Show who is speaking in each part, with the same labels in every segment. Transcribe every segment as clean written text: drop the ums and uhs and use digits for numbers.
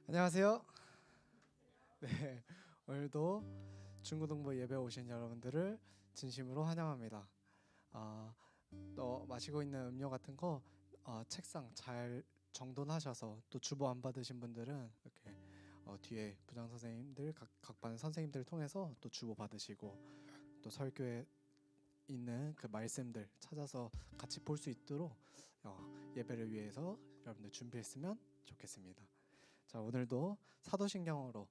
Speaker 1: 안녕하세요. 네, 오늘도 중고등부 예배 오신 여러분들을 진심으로 환영합니다. 또 마시고 있는 음료 같은 거 책상 잘 정돈하셔서, 또 주보 안 받으신 분들은 이렇게 뒤에 부장 선생님들 각 반 선생님들 통해서 또 주보 받으시고, 또 설교에 있는 그 말씀들 찾아서 같이 볼 수 있도록 예배를 위해서 여러분들 준비했으면 좋겠습니다. 자, 오늘도 사도신경으로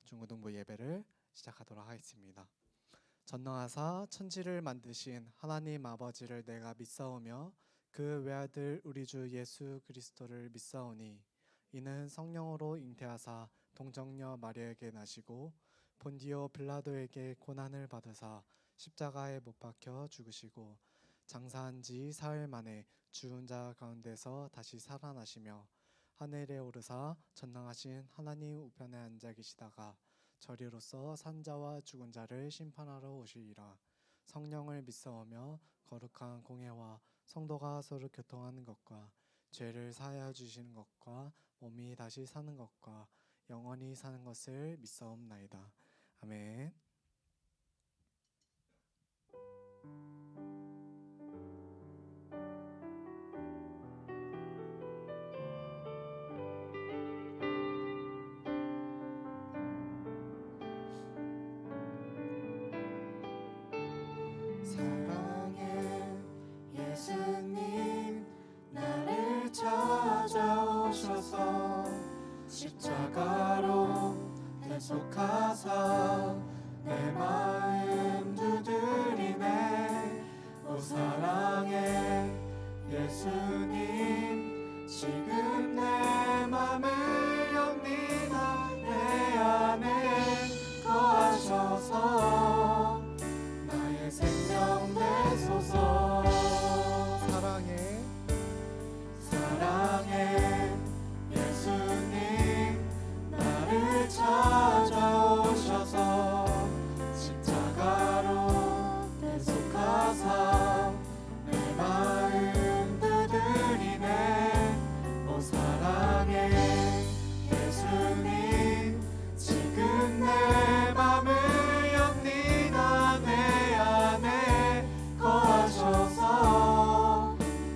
Speaker 1: 중고등부 예배를 시작하도록 하겠습니다. 전능하사 천지를 만드신 하나님 아버지를 내가 믿사오며 그 외아들 우리 주 예수 그리스도를 믿사오니 이는 성령으로 잉태하사 동정녀 마리아에게 나시고 본디오 빌라도에게 고난을 받으사 십자가에 못 박혀 죽으시고 장사한 지 사흘 만에 죽은 자 가운데서 다시 살아나시며 하늘에 오르사 전능하신 하나님 우편에 앉아 계시다가 저리로서 산자와 죽은 자를 심판하러 오시리라. 성령을 믿사오며 거룩한 공회와 성도가 서로 교통하는 것과 죄를 사하여 주시는 것과 몸이 다시 사는 것과 영원히 사는 것을 믿사옵나이다. 아멘.
Speaker 2: 사랑의 예수님 나를 찾아오셔서 십자가로 대속하사 내 마음 두드리네. 오 사랑의 예수님 지금 내 맘을 엽니다. 내 안에 거하셔서 나의 생명 되소서. 사랑의 예수님 나를 찾아오셔서 십자가로 대속하사 내 마음 두드리네. 오 사랑의 예수님 지금 내 맘을 엽니다. 내 안에 거하셔서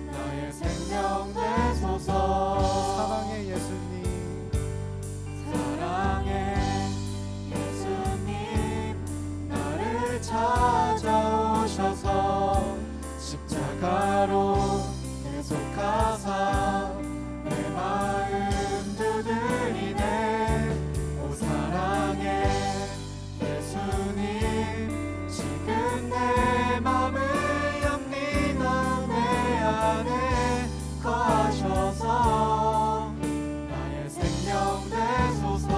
Speaker 2: 나의 생명 되소서.
Speaker 1: 사랑의 예수님,
Speaker 2: 사랑의 예수님 나를 찾아오셔서 십자가로 대속하사 내 마음 두드리네. 오 사랑의 예수님 지금 내 맘을 엽니다. 내 안에 거하셔서 나의 생명 되소서.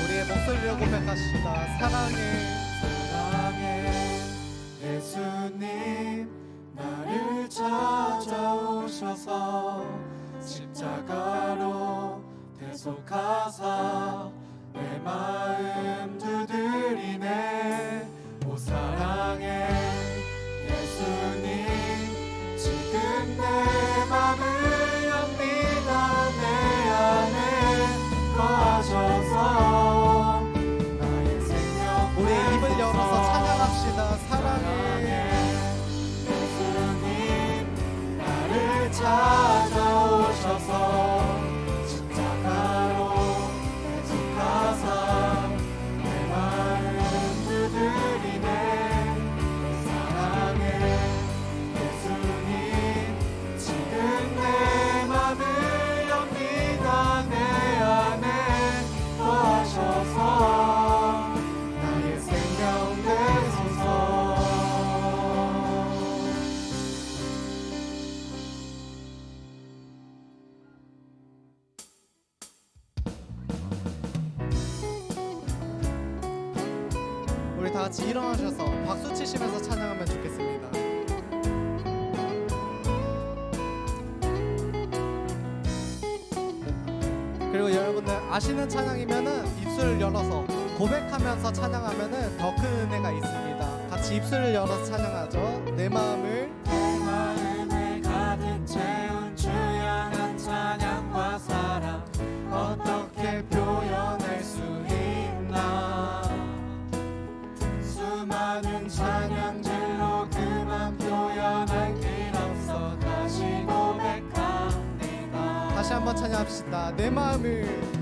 Speaker 1: 우리의 목소리를 고백하시다.
Speaker 2: 사랑의 예수님 나를 찾아오셔서 십자가로 대속하사 내 마음 두드리네. 오 사랑의 예수님 지금 내 맘을 엽니다. 내 안에 거하셔서 나의 생명
Speaker 1: 우리 입을
Speaker 2: 되소서.
Speaker 1: 열어서 찬양합시다. 사랑의
Speaker 2: 예수님 나를 찾아오셔서 십자가로 대속하사 내
Speaker 1: 같이 일어나셔서 박수 치시면서 찬양하면 좋겠습니다. 그리고 여러분들 아시는 찬양이면은 입술을 열어서 고백하면서 찬양하면은 더 큰 은혜가 있습니다. 같이 입술을 열어서 찬양하죠. 내 마음을
Speaker 2: 가득 채운 주 향한 찬양과 사랑 어떻게 표현할 수 있나. 수많은 찬양들로 그만 표현할 길 없어 다시 고백합니다.
Speaker 1: 다시 한번 찬양합시다. 내 마음을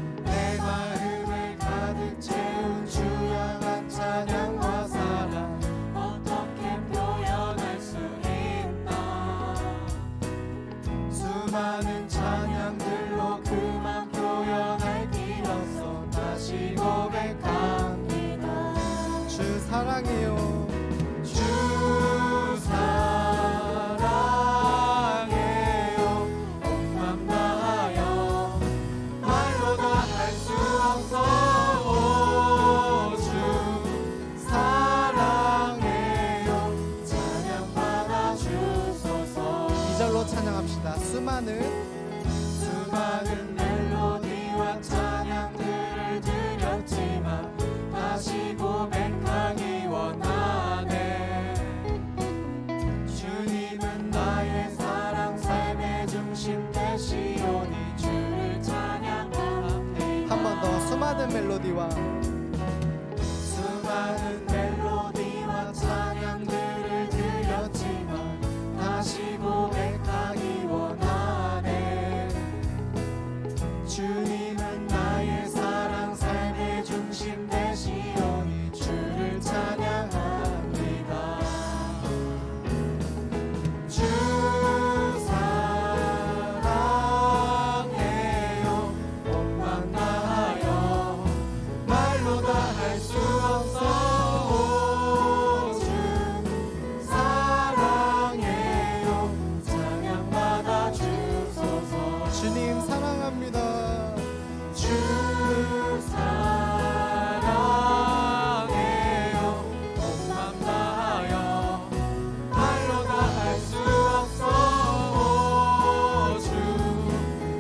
Speaker 2: 가득 채운 주 향한 찬양과 사랑 어떻게 표현할 수 있나. 수많은 찬양들로 그만 표현할 길 없어 다시 고백합니다.
Speaker 1: 주 사랑해요.
Speaker 2: 주 사랑해요. 온 맘 다하여 말로 다 할 수 없어. 오, 주 사랑해요. 찬양 받아 주소서.
Speaker 1: 2절로 찬양합시다. 수많은
Speaker 2: 멜로디와 찬양들을 드렸지만 다시 고백하기 원하네. 주님은 나의 사랑 삶의 중심 되시오니 주를 찬양합니다.
Speaker 1: 한 번 더 수많은 멜로디와
Speaker 2: 수많은 멜로디와 찬양들을 드렸지만 다시 고백하기 원하네. 주님은 나의 사랑 삶의 중심 되시오니 주를 찬양합니다. 주 사랑해요. 온 맘 다하여 말로 다 할 수 없어. 오, 주 사랑해요. 찬양 받아 주소서.
Speaker 1: 주님 사랑합니다.
Speaker 2: 주 사랑해요. 온 맘 다하여 말로 다 할 수 없어. 오, 주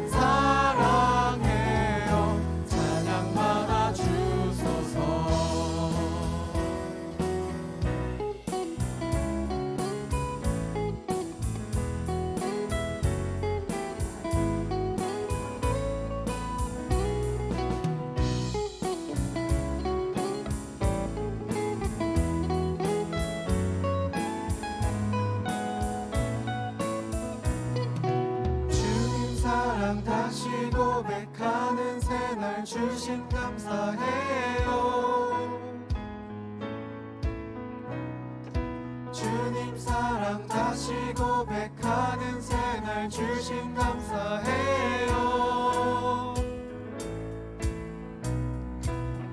Speaker 2: 사랑해요. 찬양 받아 주소서. 주님 사랑 다시 고백하는 새날 주신 감사해요. 주님 사랑 다시 고백하는 새날 주신 감사해요.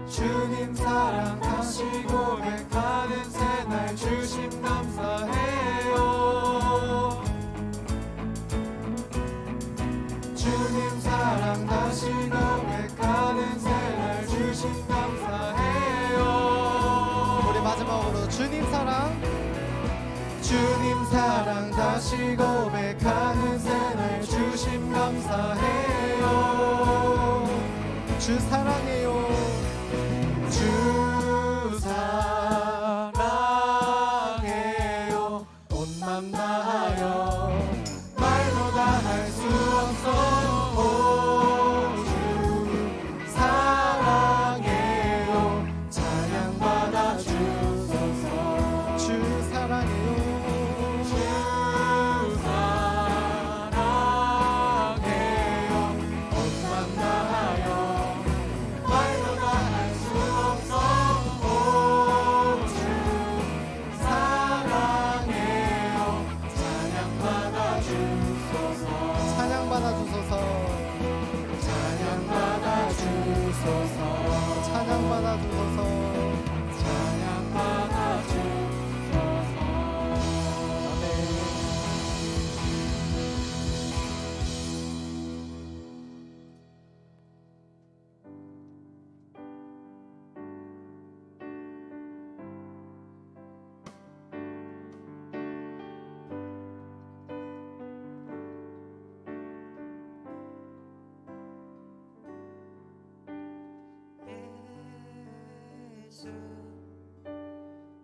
Speaker 2: 주님 사랑 다시 고백하는 새날 주신 감사해요. 주님 사랑 다시 고백하는 새날 주신 감사해요.
Speaker 1: 우리 마지막으로 주님 사랑
Speaker 2: 다시 고백하는 새날 주심 감사해요.
Speaker 1: 주 사랑해요.
Speaker 2: 주 사랑해요. 온 맘 다하여 말로 다 할 수 없어. 오, 주 사랑해요. 찬양 받아 주소서.
Speaker 1: 주 사랑해요.
Speaker 2: 주 사랑해요. 온 맘 다하여 말로 다 할 수 없어. 오, 주 사랑해요. 찬양 받아 주소서.
Speaker 1: 찬양 받아 주소서.
Speaker 2: 찬양 받아 주소서.
Speaker 1: 찬양 받아 주소서.
Speaker 2: 찬양 받아 주소서.
Speaker 1: 아멘.
Speaker 3: 예수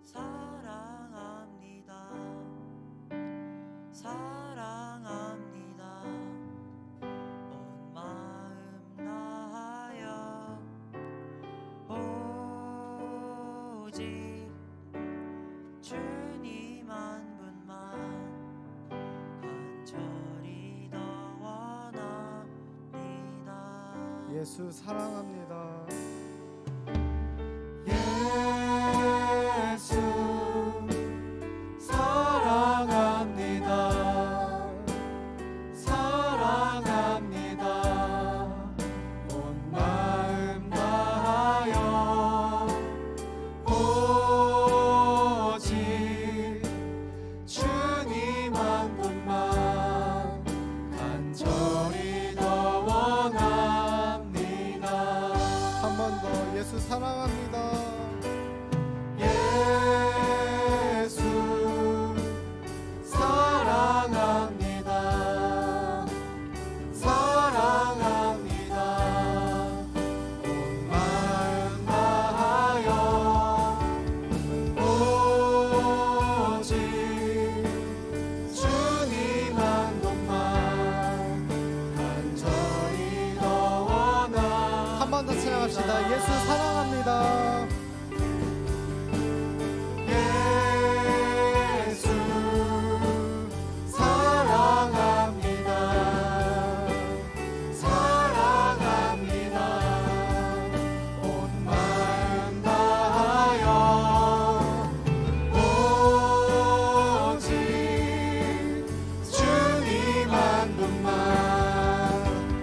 Speaker 3: 사랑합니다. 사랑합니다. 온 마음 다하여 오직 주님 한 분만 간절히 더 원합니다.
Speaker 1: 예수 사랑합니다.
Speaker 2: 예수 사랑합니다. 사랑합니다. 온 마음 다하여 오직 주님 한 분만 간절히 더 원합니다.
Speaker 1: 한 번 더 예수 사랑합니다.
Speaker 2: 예수 사랑합니다. 사랑합니다. 온 마음 다하여 오직 주님 한 분만 간절히 더 원합니다.
Speaker 1: 한 번 더 찬양합시다. 예수 사랑합니다.
Speaker 2: 예수 사랑합니다. 사랑합니다. 온 마음 다하여 오직 주님 한 분만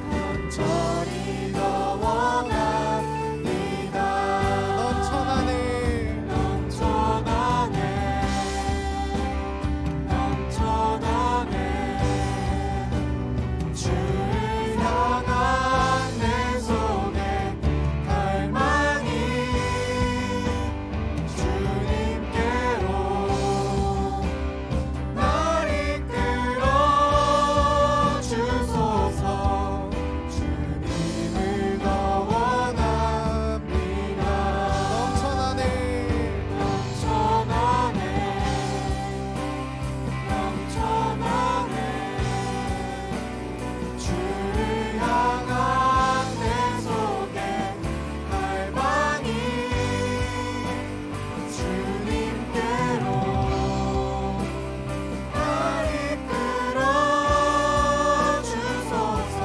Speaker 2: 간절히 더 원합니다.
Speaker 1: 넘쳐나네.
Speaker 2: 넘쳐나네. 넘쳐나네. 주를 향한 내 속에 갈망이 주님께로 날 이끌어 주소서. 주님을 더 원합니다.
Speaker 1: 넘쳐나네.
Speaker 2: 넘쳐나네. 넘쳐나네. 주를 향한 내 속에 갈망이 주님께로 날 이끌어 주소서.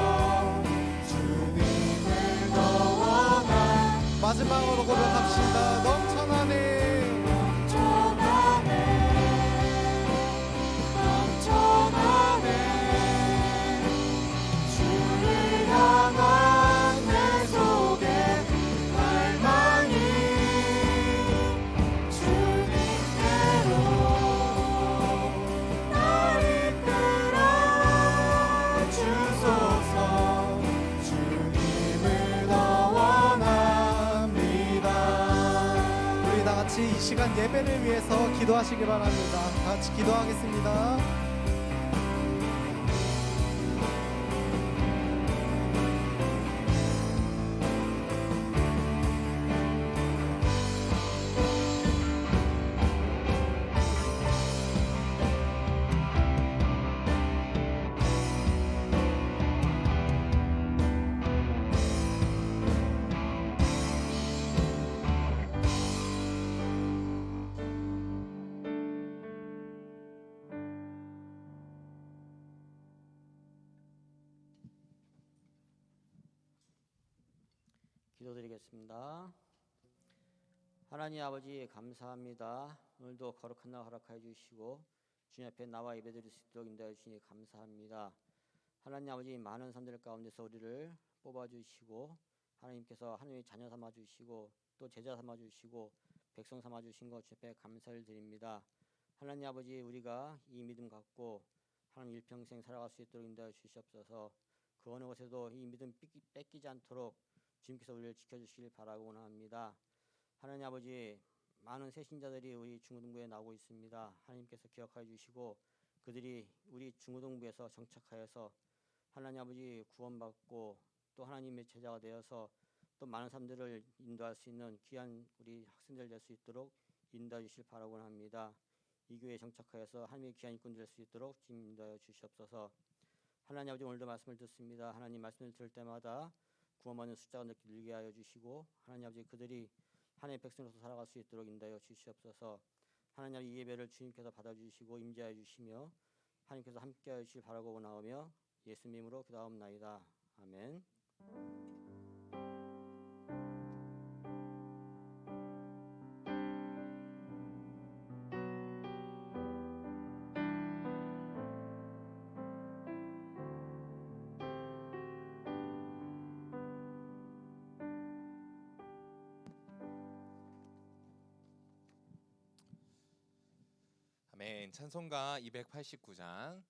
Speaker 2: 주님을 더 원합니다.
Speaker 1: 마지막으로 고백합시다. 넘쳐나네.
Speaker 2: 넘쳐나네. 넘쳐나네. 주를 향한 내 속에 갈망이 주님께로 날 이끌어 주소서. 주님을 더 원합니다.
Speaker 1: 우리 다 같이 이 시간 예배를 위해서 기도하시기 바랍니다. 다 같이 기도하겠습니다.
Speaker 4: 기도드리겠습니다. 하나님 아버지 감사합니다. 오늘도 거룩한 날 허락하여 주시고 주님 앞에 나와 예배드릴 수 있도록 인도하여 주시니 감사합니다. 하나님 아버지 많은 사람들 가운데서 우리를 뽑아주시고 하나님께서 하나님의 자녀 삼아주시고 또 제자 삼아주시고 백성 삼아주신 것 주님 앞에 감사를 드립니다. 하나님 아버지 우리가 이 믿음 갖고 하나님 일평생 살아갈 수 있도록 인도하여 주시옵소서. 그 어느 곳에도 이 믿음 뺏기지 않도록 주님께서 우리를 지켜주시길 바라고 원합니다. 하나님 아버지 많은 새신자들이 우리 중고등부에 나오고 있습니다. 하나님께서 기억하여 주시고 그들이 우리 중고등부에서 정착하여서 하나님 아버지 구원받고 또 하나님의 제자가 되어서 또 많은 사람들을 인도할 수 있는 귀한 우리 학생들 될 수 있도록 인도해 주실 바라고 합니다. 이 교회에 정착하여서 하나님의 귀한 일꾼 될 수 있도록 주님 인도하여 주시옵소서. 하나님 아버지, 오늘도 말씀을 듣습니다. 하나님 말씀을 들을 때마다 구원받는 숫자가 늘게 하여 주시고, 하나님 아버지 그들이 하나님의 백성으로서 살아갈 수 있도록 인도하여 주시옵소서. 하나님 아버지, 이 예배를 주님께서 받아주시고 임재하여 주시며 하나님께서 함께하여 주실 바라고 원하오며 예수님으로 기도하옵나이다. 아멘.
Speaker 5: 아멘. 찬송가 289장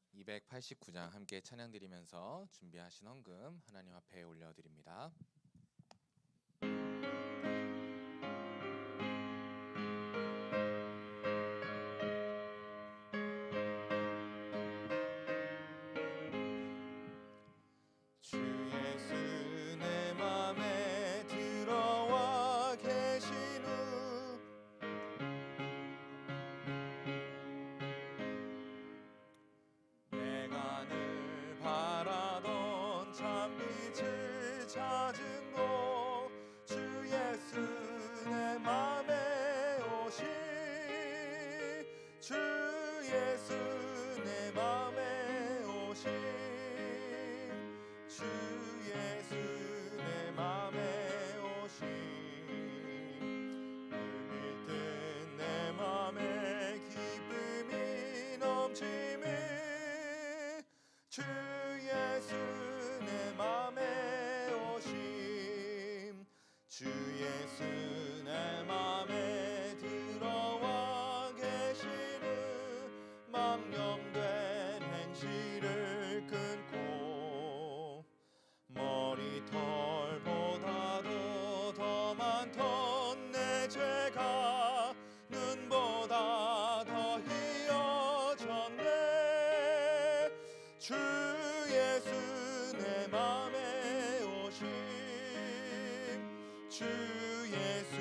Speaker 5: 함께 찬양드리면서 준비하신 헌금 하나님 앞에 올려드립니다.
Speaker 2: 주 예수 내 맘에 들어와 계신 후 내가 늘 바라던 참빛을 찾은 곳, 주 예수 내 맘에 오신, 주 예수 내 맘에 오신, 주 예수 내 맘에 오신, 물밀듯 내 맘에 기쁨이 넘치네, 주 예수 내 맘에 오심, 주 예수 내 맘에 들어와 계시는 망령된 행실을 끊고 머리털보다도 더 많던 내 죄가 눈보다 더 희어졌네, 주 예수 내 맘에 오심, 주 예수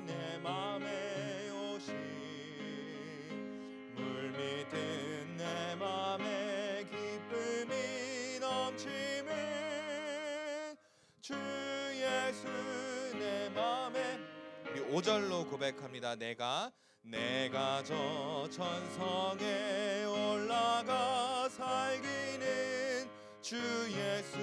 Speaker 2: 내 맘에 오심, 물밀듯 내 맘에 기쁨이 넘치는, 주 예수 내 맘에. 우리 5절로 고백합니다. 내가 저 천성에 올라가 살기는 주 예수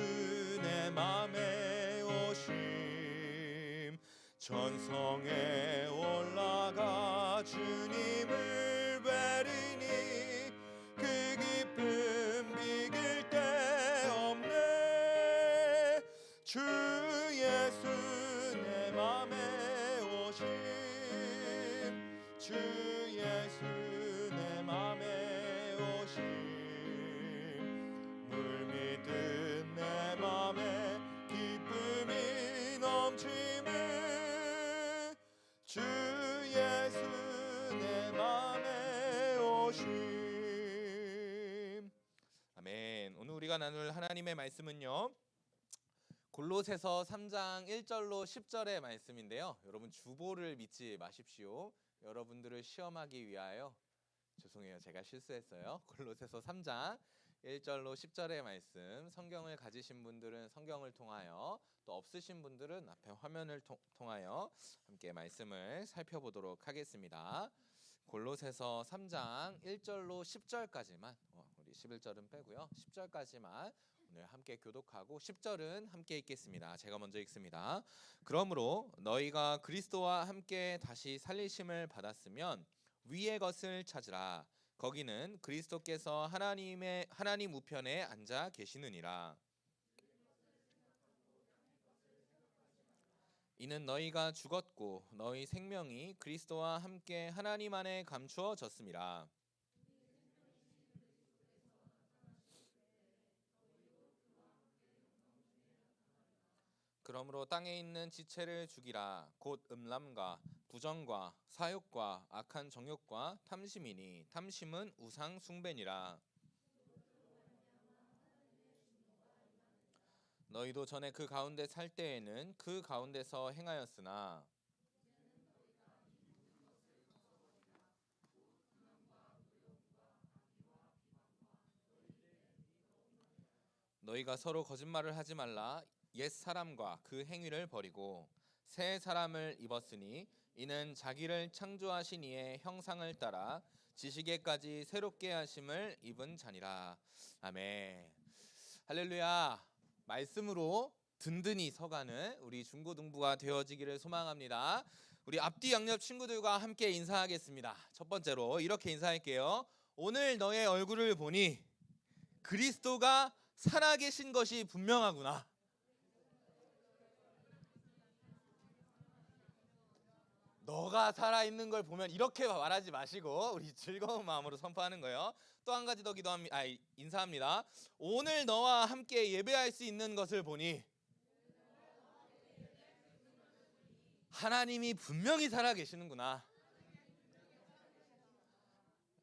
Speaker 2: 내 맘에 오심, 천성에 올라가 주님을 뵈리니 그 기쁨 비길 데 없네, 주 예수 내 맘에 오심, 주 예수 내 맘에 오심, 물밀듯 내 맘에 기쁨이 넘치네, 주 예수 내 맘에 오심.
Speaker 5: 아멘. 오늘 우리가 나눌 하나님의 말씀은요, 골로새서 3장 1절로 10절의 말씀인데요. 여러분 주보를 믿지 마십시오. 여러분들을 시험하기 위하여, 죄송해요, 제가 실수했어요. 골로새서 3장 1절로 10절의 말씀, 성경을 가지신 분들은 성경을 통하여, 또 없으신 분들은 앞에 화면을 통하여 함께 말씀을 살펴보도록 하겠습니다. 골로새서 3장 1절로 10절까지만, 우리 11절은 빼고요, 10절까지만 오늘 함께 교독하고 10절은 함께 읽겠습니다. 제가 먼저 읽습니다. 그러므로 너희가 그리스도와 함께 다시 살리심을 받았으면 위의 것을 찾으라. 거기는 그리스도께서 하나님 우편에 앉아 계시느니라. 이는 너희가 죽었고 너희 생명이 그리스도와 함께 하나님 안에 감추어졌음이라. 그러므로 땅에 있는 지체를 죽이라. 곧 음란과 부정과 사욕과 악한 정욕과 탐심이니 탐심은 우상 숭배니라. 너희도 전에 그 가운데 살 때에는 그 가운데서 행하였으나 너희가 서로 거짓말을 하지 말라. 옛 사람과 그 행위를 버리고 새 사람을 입었으니 이는 자기를 창조하신 이의 형상을 따라 지식에까지 새롭게 하심을 입은 자니라. 아멘. 할렐루야. 말씀으로 든든히 서가는 우리 중고등부가 되어지기를 소망합니다. 우리 앞뒤 양옆 친구들과 함께 인사하겠습니다. 첫 번째로 이렇게 인사할게요. 오늘 너의 얼굴을 보니 그리스도가 살아계신 것이 분명하구나. 너가 살아있는 걸 보면 이렇게 말하지 마시고 우리 즐거운 마음으로 선포하는 거예요. 또 한 가지 더 인사합니다. 오늘 너와 함께 예배할 수 있는 것을 보니 하나님이 분명히 살아계시는구나.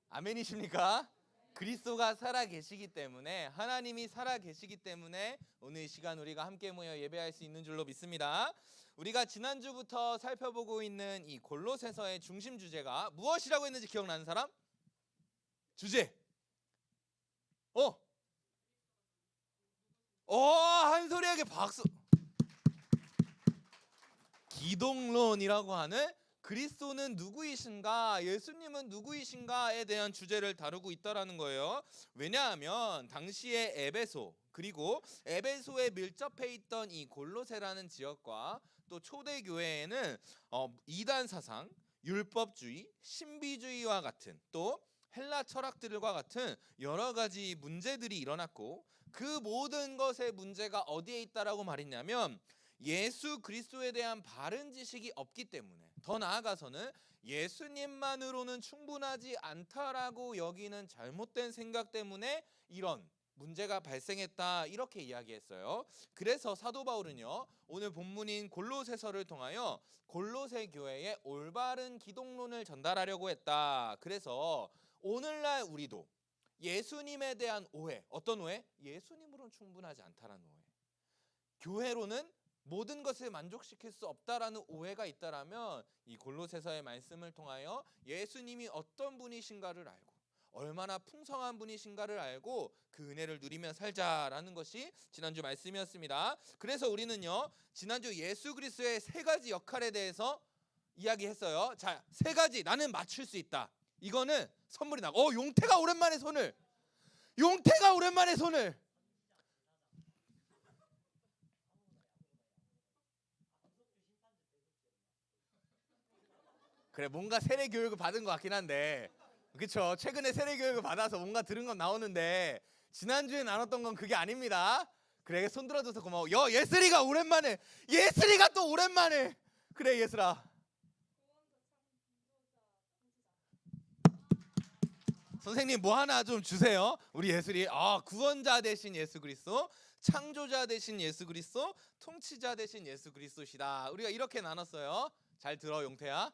Speaker 5: 아멘이십니까? 그리스도가 살아계시기 때문에, 하나님이 살아계시기 때문에 오늘 이 시간 우리가 함께 모여 예배할 수 있는 줄로 믿습니다. 우리가 지난주부터 살펴보고 있는 이 골로새서의 중심 주제가 무엇이라고 했는지 기억나는 사람? 주제. 한 소리에게 박수. 기독론이라고 하는 그리스도는 누구이신가, 예수님은 누구이신가에 대한 주제를 다루고 있다라는 거예요. 왜냐하면 당시에 에베소, 그리고 에베소에 밀접해 있던 이 골로새라는 지역과 또 초대교회에는 이단 사상, 율법주의, 신비주의와 같은 또 헬라 철학들과 같은 여러 가지 문제들이 일어났고, 그 모든 것의 문제가 어디에 있다라고 말했냐면 예수 그리스도에 대한 바른 지식이 없기 때문에, 더 나아가서는 예수님만으로는 충분하지 않다라고 여기는 잘못된 생각 때문에 이런 문제가 발생했다, 이렇게 이야기했어요. 그래서 사도 바울은요, 오늘 본문인 골로새서를 통하여 골로새 교회에 올바른 기독론을 전달하려고 했다. 그래서 오늘날 우리도 예수님에 대한 오해, 어떤 오해? 예수님으로는 충분하지 않다라는 오해, 교회로는 모든 것을 만족시킬 수 없다라는 오해가 있다라면 이 골로새서의 말씀을 통하여 예수님이 어떤 분이신가를 알고 얼마나 풍성한 분이신가를 알고 그 은혜를 누리며 살자라는 것이 지난주 말씀이었습니다. 그래서 우리는요, 지난주 예수 그리스도의 세 가지 역할에 대해서 이야기했어요. 자, 세 가지 나는 맞출 수 있다. 이거는 선물이 나고, 용태가 오랜만에 손을, 용태가 오랜만에 손을. 그래, 뭔가 세례 교육을 받은 것 같긴 한데, 그쵸? 최근에 세례 교육을 받아서 뭔가 들은 건 나오는데 지난주에 나눴던 건 그게 아닙니다. 그래, 손 들어줘서 고마워. 예슬이가 오랜만에, 예슬이가 또 오랜만에. 그래, 예슬아. 선생님 뭐 하나 좀 주세요. 우리 예슬이. 구원자 되신 예수 그리스도, 창조자 되신 예수 그리스도, 통치자 되신 예수 그리스도시다. 우리가 이렇게 나눴어요. 잘 들어, 용태야.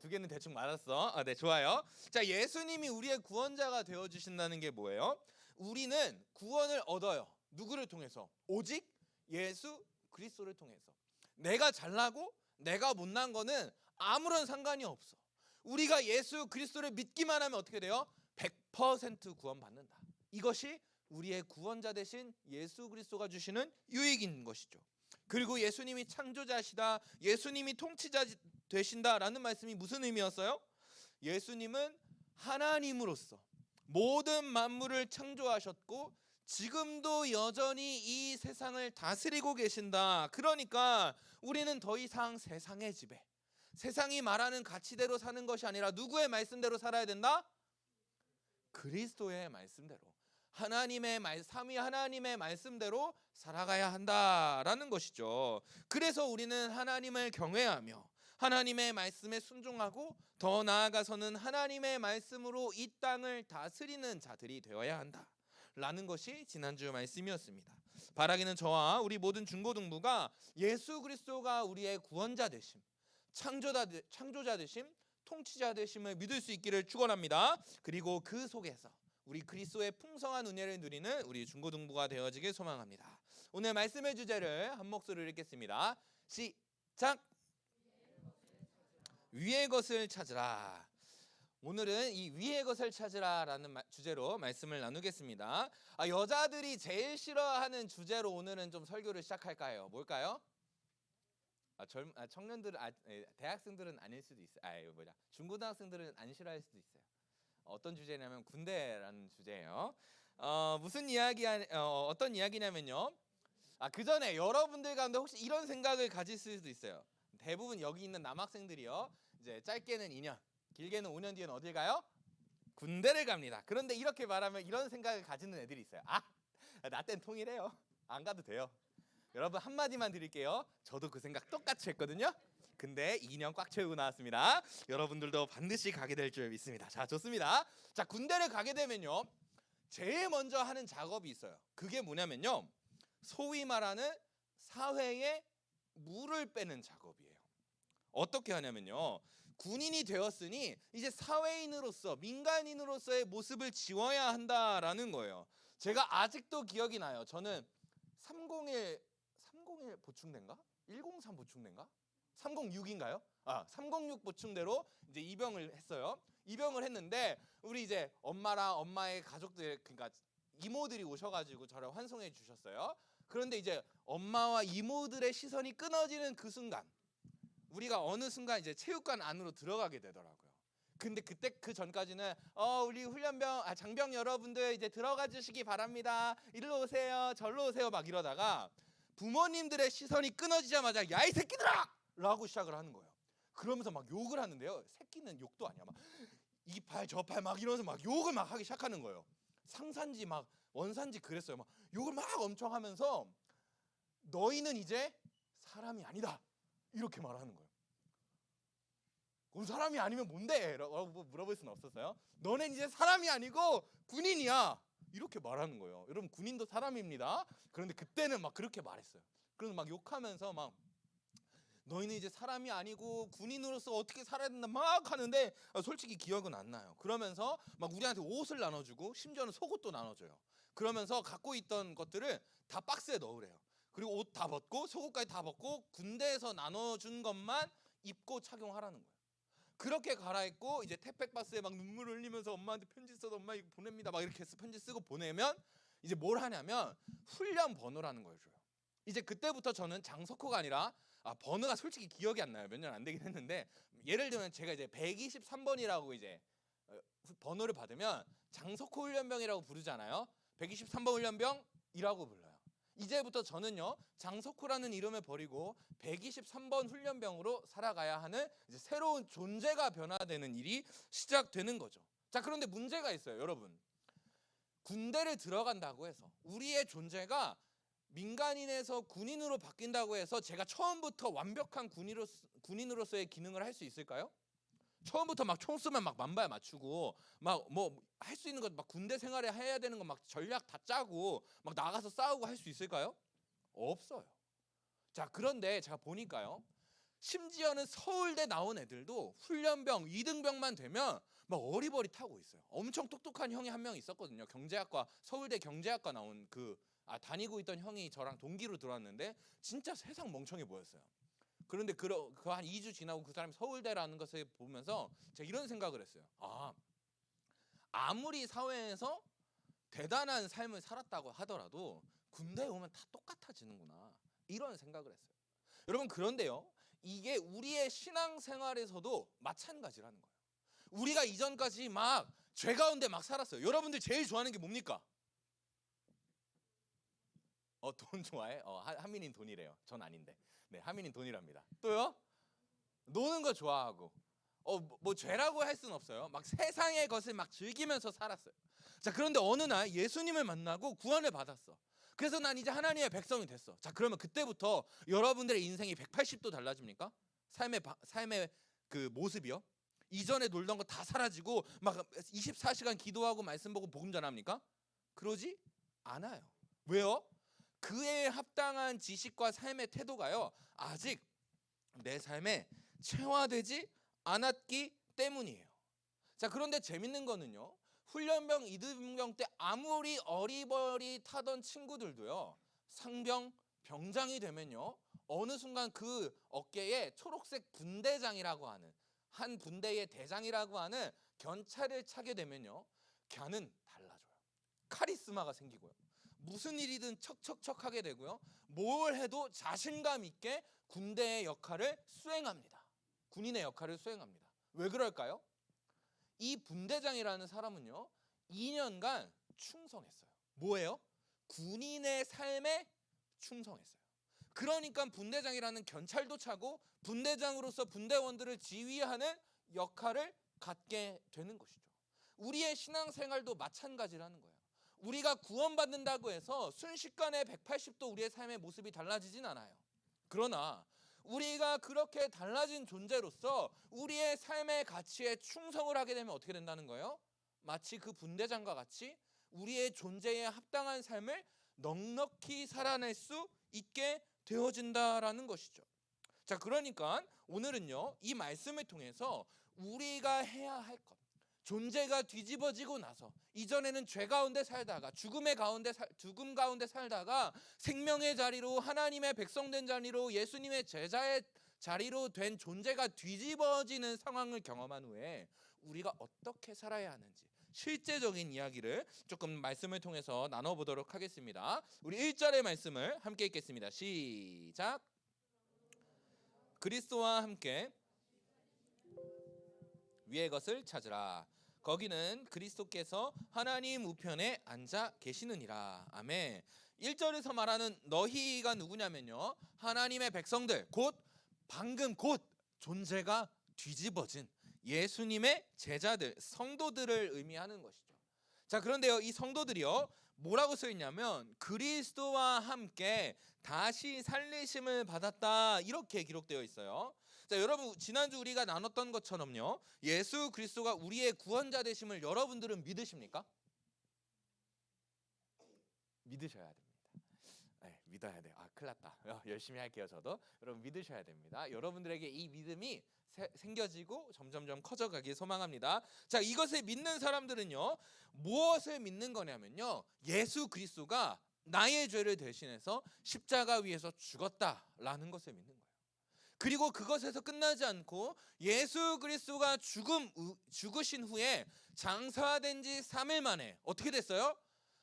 Speaker 5: 두 개는 대충 맞았어. 네, 좋아요. 자, 예수님이 우리의 구원자가 되어 주신다는 게 뭐예요? 우리는 구원을 얻어요. 누구를 통해서? 오직 예수 그리스도를 통해서. 내가 잘나고 내가 못난 거는 아무런 상관이 없어. 우리가 예수 그리스도를 믿기만 하면 어떻게 돼요? 100% 구원받는다. 이것이 우리의 구원자 되신 예수 그리스도가 주시는 유익인 것이죠. 그리고 예수님이 창조자시다, 예수님이 통치자 되신다라는 말씀이 무슨 의미였어요? 예수님은 하나님으로서 모든 만물을 창조하셨고 지금도 여전히 이 세상을 다스리고 계신다. 그러니까 우리는 더 이상 세상의 지배, 세상이 말하는 가치대로 사는 것이 아니라 누구의 말씀대로 살아야 된다? 그리스도의 말씀대로, 삼위 하나님의 말씀대로 살아가야 한다라는 것이죠. 그래서 우리는 하나님을 경외하며 하나님의 말씀에 순종하고 더 나아가서는 하나님의 말씀으로 이 땅을 다스리는 자들이 되어야 한다라는 것이 지난주 말씀이었습니다. 바라기는 저와 우리 모든 중고등부가 예수 그리스도가 우리의 구원자 되심, 창조자 되심, 통치자 되심을 믿을 수 있기를 축원합니다. 그리고 그 속에서 우리 그리스도의 풍성한 은혜를 누리는 우리 중고등부가 되어지길 소망합니다. 오늘 말씀의 주제를 한 목소리로 읽겠습니다. 시작. 위의 것을 찾으라. 오늘은 이 위의 것을 찾으라라는 주제로 말씀을 나누겠습니다. 여자들이 제일 싫어하는 주제로 오늘은 좀 설교를 시작할까요? 뭘까요? 청년들은 대학생들은 아닐 수도 있어요. 중고등학생들은 안 싫어할 수도 있어요. 어떤 주제냐면 군대라는 주제예요. 무슨 어떤 이야기냐면요. 그 전에 여러분들 가운데 혹시 이런 생각을 가질 수도 있어요. 대부분 여기 있는 남학생들이요. 이제 짧게는 2년, 길게는 5년 뒤에는 어딜 가요? 군대를 갑니다. 그런데 이렇게 말하면 이런 생각을 가지는 애들이 있어요. 나 땐 통일해요. 안 가도 돼요. 여러분 한마디만 드릴게요. 저도 그 생각 똑같이 했거든요. 근데 2년 꽉 채우고 나왔습니다. 여러분들도 반드시 가게 될 줄 믿습니다. 자, 좋습니다. 자, 군대를 가게 되면요. 제일 먼저 하는 작업이 있어요. 그게 뭐냐면요. 소위 말하는 사회의 물을 빼는 작업이에요. 어떻게 하냐면요. 군인이 되었으니 이제 사회인으로서 민간인으로서의 모습을 지워야 한다라는 거예요. 제가 아직도 기억이 나요. 저는 301 보충대인가? 103 보충대인가? 306인가요? 306 보충대로 이제 입영을 했어요. 입영을 했는데 우리 이제 엄마랑 엄마의 가족들, 그러니까 이모들이 오셔가지고 저를 환송해 주셨어요. 그런데 이제 엄마와 이모들의 시선이 끊어지는 그 순간, 우리가 어느 순간 이제 체육관 안으로 들어가게 되더라고요. 근데 그때 그 전까지는 우리 장병 여러분들 이제 들어가 주시기 바랍니다. 이리로 오세요, 절로 오세요 막 이러다가 부모님들의 시선이 끊어지자마자 야 이 새끼들아! 라고 시작을 하는 거예요. 그러면서 막 욕을 하는데요. 새끼는 욕도 아니야. 막 이 팔 저 팔 막 이러면서 막 욕을 막 하기 시작하는 거예요. 상산지 막 원산지 그랬어요. 막 욕을 막 엄청 하면서 너희는 이제 사람이 아니다. 이렇게 말하는 거예요. 그럼 사람이 아니면 뭔데? 라고 물어볼 수는 없었어요. 너넨 이제 사람이 아니고 군인이야. 이렇게 말하는 거예요. 여러분 군인도 사람입니다. 그런데 그때는 막 그렇게 말했어요. 그래서 막 욕하면서 막 너희는 이제 사람이 아니고 군인으로서 어떻게 살아야 된다 막 하는데 솔직히 기억은 안 나요. 그러면서 막 우리한테 옷을 나눠주고 심지어는 속옷도 나눠줘요. 그러면서 갖고 있던 것들을 다 박스에 넣으래요. 그리고 옷 다 벗고 속옷까지 다 벗고 군대에서 나눠준 것만 입고 착용하라는 거예요. 그렇게 갈아입고 이제 택배박스에 막 눈물 흘리면서 엄마한테 편지 써서 엄마 이거 보냅니다 막 이렇게 해서 편지 쓰고 보내면 이제 뭘 하냐면 훈련 번호라는 걸 줘요. 이제 그때부터 저는 장석호가 아니라 번호가 솔직히 기억이 안 나요. 몇 년 안 되긴 했는데 예를 들면 제가 이제 123번이라고 이제 번호를 받으면 장석호 훈련병이라고 부르잖아요. 123번 훈련병이라고 불러요. 이제부터 저는요 장석호라는 이름을 버리고 123번 훈련병으로 살아가야 하는 이제 새로운 존재가 변화되는 일이 시작되는 거죠. 자, 그런데 문제가 있어요. 여러분, 군대를 들어간다고 해서 우리의 존재가 민간인에서 군인으로 바뀐다고 해서 제가 처음부터 완벽한 군인으로서의 기능을 할 수 있을까요? 처음부터 막 총 쏘면 막 만발 맞추고 막 뭐 할 수 있는 것 막 군대 생활에 해야 되는 거 막 전략 다 짜고 막 나가서 싸우고 할 수 있을까요? 없어요. 자, 그런데 제가 보니까요. 심지어는 서울대 나온 애들도 훈련병 2등병만 되면 막 어리버리타고 있어요. 엄청 똑똑한 형이 한 명 있었거든요. 경제학과, 서울대 경제학과 나온 다니고 있던 형이 저랑 동기로 들어왔는데 진짜 세상 멍청해 보였어요. 그런데 그 한 2주 지나고 그 사람이 서울대라는 것을 보면서 제가 이런 생각을 했어요. 아무리 사회에서 대단한 삶을 살았다고 하더라도 군대에 오면 다 똑같아지는구나, 이런 생각을 했어요. 여러분, 그런데요, 이게 우리의 신앙생활에서도 마찬가지라는 거예요. 우리가 이전까지 막 죄 가운데 막 살았어요. 여러분들 제일 좋아하는 게 뭡니까? 돈 좋아해? 하민인 돈이래요. 전 아닌데. 네, 하민인 돈이랍니다. 또요? 노는 거 좋아하고. 뭐 죄라고 할 수는 없어요. 막 세상의 것을 막 즐기면서 살았어요. 자, 그런데 어느 날 예수님을 만나고 구원을 받았어. 그래서 난 이제 하나님의 백성이 됐어. 자, 그러면 그때부터 여러분들의 인생이 180도 달라집니까? 삶의 그 모습이요? 이전에 놀던 거 다 사라지고 막 24시간 기도하고 말씀 보고 복음 전합니까? 그러지 않아요. 왜요? 그에 합당한 지식과 삶의 태도가요, 아직 내 삶에 체화되지 않았기 때문이에요. 자, 그런데 재밌는 거는요, 훈련병, 이등병 때 아무리 어리버리타던 친구들도요, 상병, 병장이 되면요, 어느 순간 그 어깨에 초록색 분대장이라고 하는, 한 분대의 대장이라고 하는 견차를 차게 되면요, 걔는 달라져요. 카리스마가 생기고요, 무슨 일이든 척척척 하게 되고요, 뭘 해도 자신감 있게 군대의 역할을 수행합니다. 군인의 역할을 수행합니다. 왜 그럴까요? 이 분대장이라는 사람은요, 2년간 충성했어요. 뭐예요? 군인의 삶에 충성했어요. 그러니까 분대장이라는 견찰도 차고 분대장으로서 분대원들을 지휘하는 역할을 갖게 되는 것이죠. 우리의 신앙생활도 마찬가지라는 거예요. 우리가 구원받는다고 해서 순식간에 180도 우리의 삶의 모습이 달라지진 않아요. 그러나 우리가 그렇게 달라진 존재로서 우리의 삶의 가치에 충성을 하게 되면 어떻게 된다는 거예요? 마치 그 분대장과 같이 우리의 존재에 합당한 삶을 넉넉히 살아낼 수 있게 되어진다라는 것이죠. 자, 그러니까 오늘은요, 이 말씀을 통해서 우리가 해야 할 것, 존재가 뒤집어지고 나서 이전에는 죄 가운데 살다가 죽음 가운데 살다가 생명의 자리로, 하나님의 백성된 자리로, 예수님의 제자의 자리로 된 존재가 뒤집어지는 상황을 경험한 후에 우리가 어떻게 살아야 하는지 실제적인 이야기를 조금 말씀을 통해서 나눠보도록 하겠습니다. 우리 1절의 말씀을 함께 읽겠습니다. 시작. 그리스도와 함께 위의 것을 찾으라. 거기는 그리스도께서 하나님 우편에 앉아 계시느니라. 아멘. 1절에서 말하는 너희가 누구냐면요, 하나님의 백성들, 방금 존재가 뒤집어진 예수님의 제자들, 성도들을 의미하는 것이죠. 자, 그런데요, 이 성도들이요, 뭐라고 써 있냐면 그리스도와 함께 다시 살리심을 받았다, 이렇게 기록되어 있어요. 자, 여러분, 지난주 우리가 나눴던 것처럼요, 예수 그리스도가 우리의 구원자 되심을 여러분들은 믿으십니까? 믿으셔야 됩니다. 네, 믿어야 돼요. 큰일 났다. 열심히 할게요. 저도. 여러분, 믿으셔야 됩니다. 여러분들에게 이 믿음이 생겨지고 점점점 커져가길 소망합니다. 자, 이것을 믿는 사람들은요, 무엇을 믿는 거냐면요, 예수 그리스도가 나의 죄를 대신해서 십자가 위에서 죽었다라는 것을 믿는 거예요. 그리고 그것에서 끝나지 않고 예수 그리스도가 죽으신 후에 장사된 지 3일 만에 어떻게 됐어요?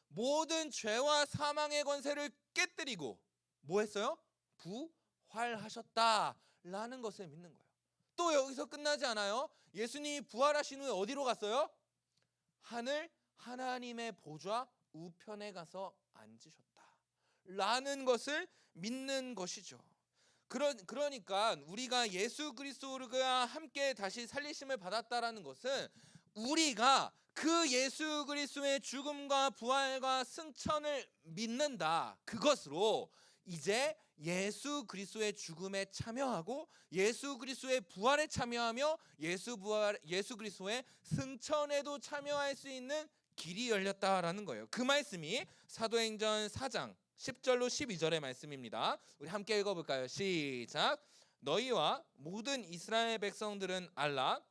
Speaker 5: 모든 죄와 사망의 권세를 깨뜨리고 뭐 했어요? 부활하셨다라는 것을 믿는 거예요. 또 여기서 끝나지 않아요. 예수님이 부활하신 후에 어디로 갔어요? 하늘 하나님의 보좌 우편에 가서 앉으셨다라는 것을 믿는 것이죠. 그러니까 우리가 예수 그리스도가 함께 다시 살리심을 받았다라는 것은 우리가 그 예수 그리스도의 죽음과 부활과 승천을 믿는다, 그것으로 이제 예수 그리스도의 죽음에 참여하고 예수 그리스도의 부활에 참여하며 예수 그리스도의 승천에도 참여할 수 있는 길이 열렸다라는 거예요. 그 말씀이 사도행전 4장 10절로 12절의 말씀입니다. 우리 함께 읽어볼까요? 시작. 너희와 모든 이스라엘 백성들은 알라.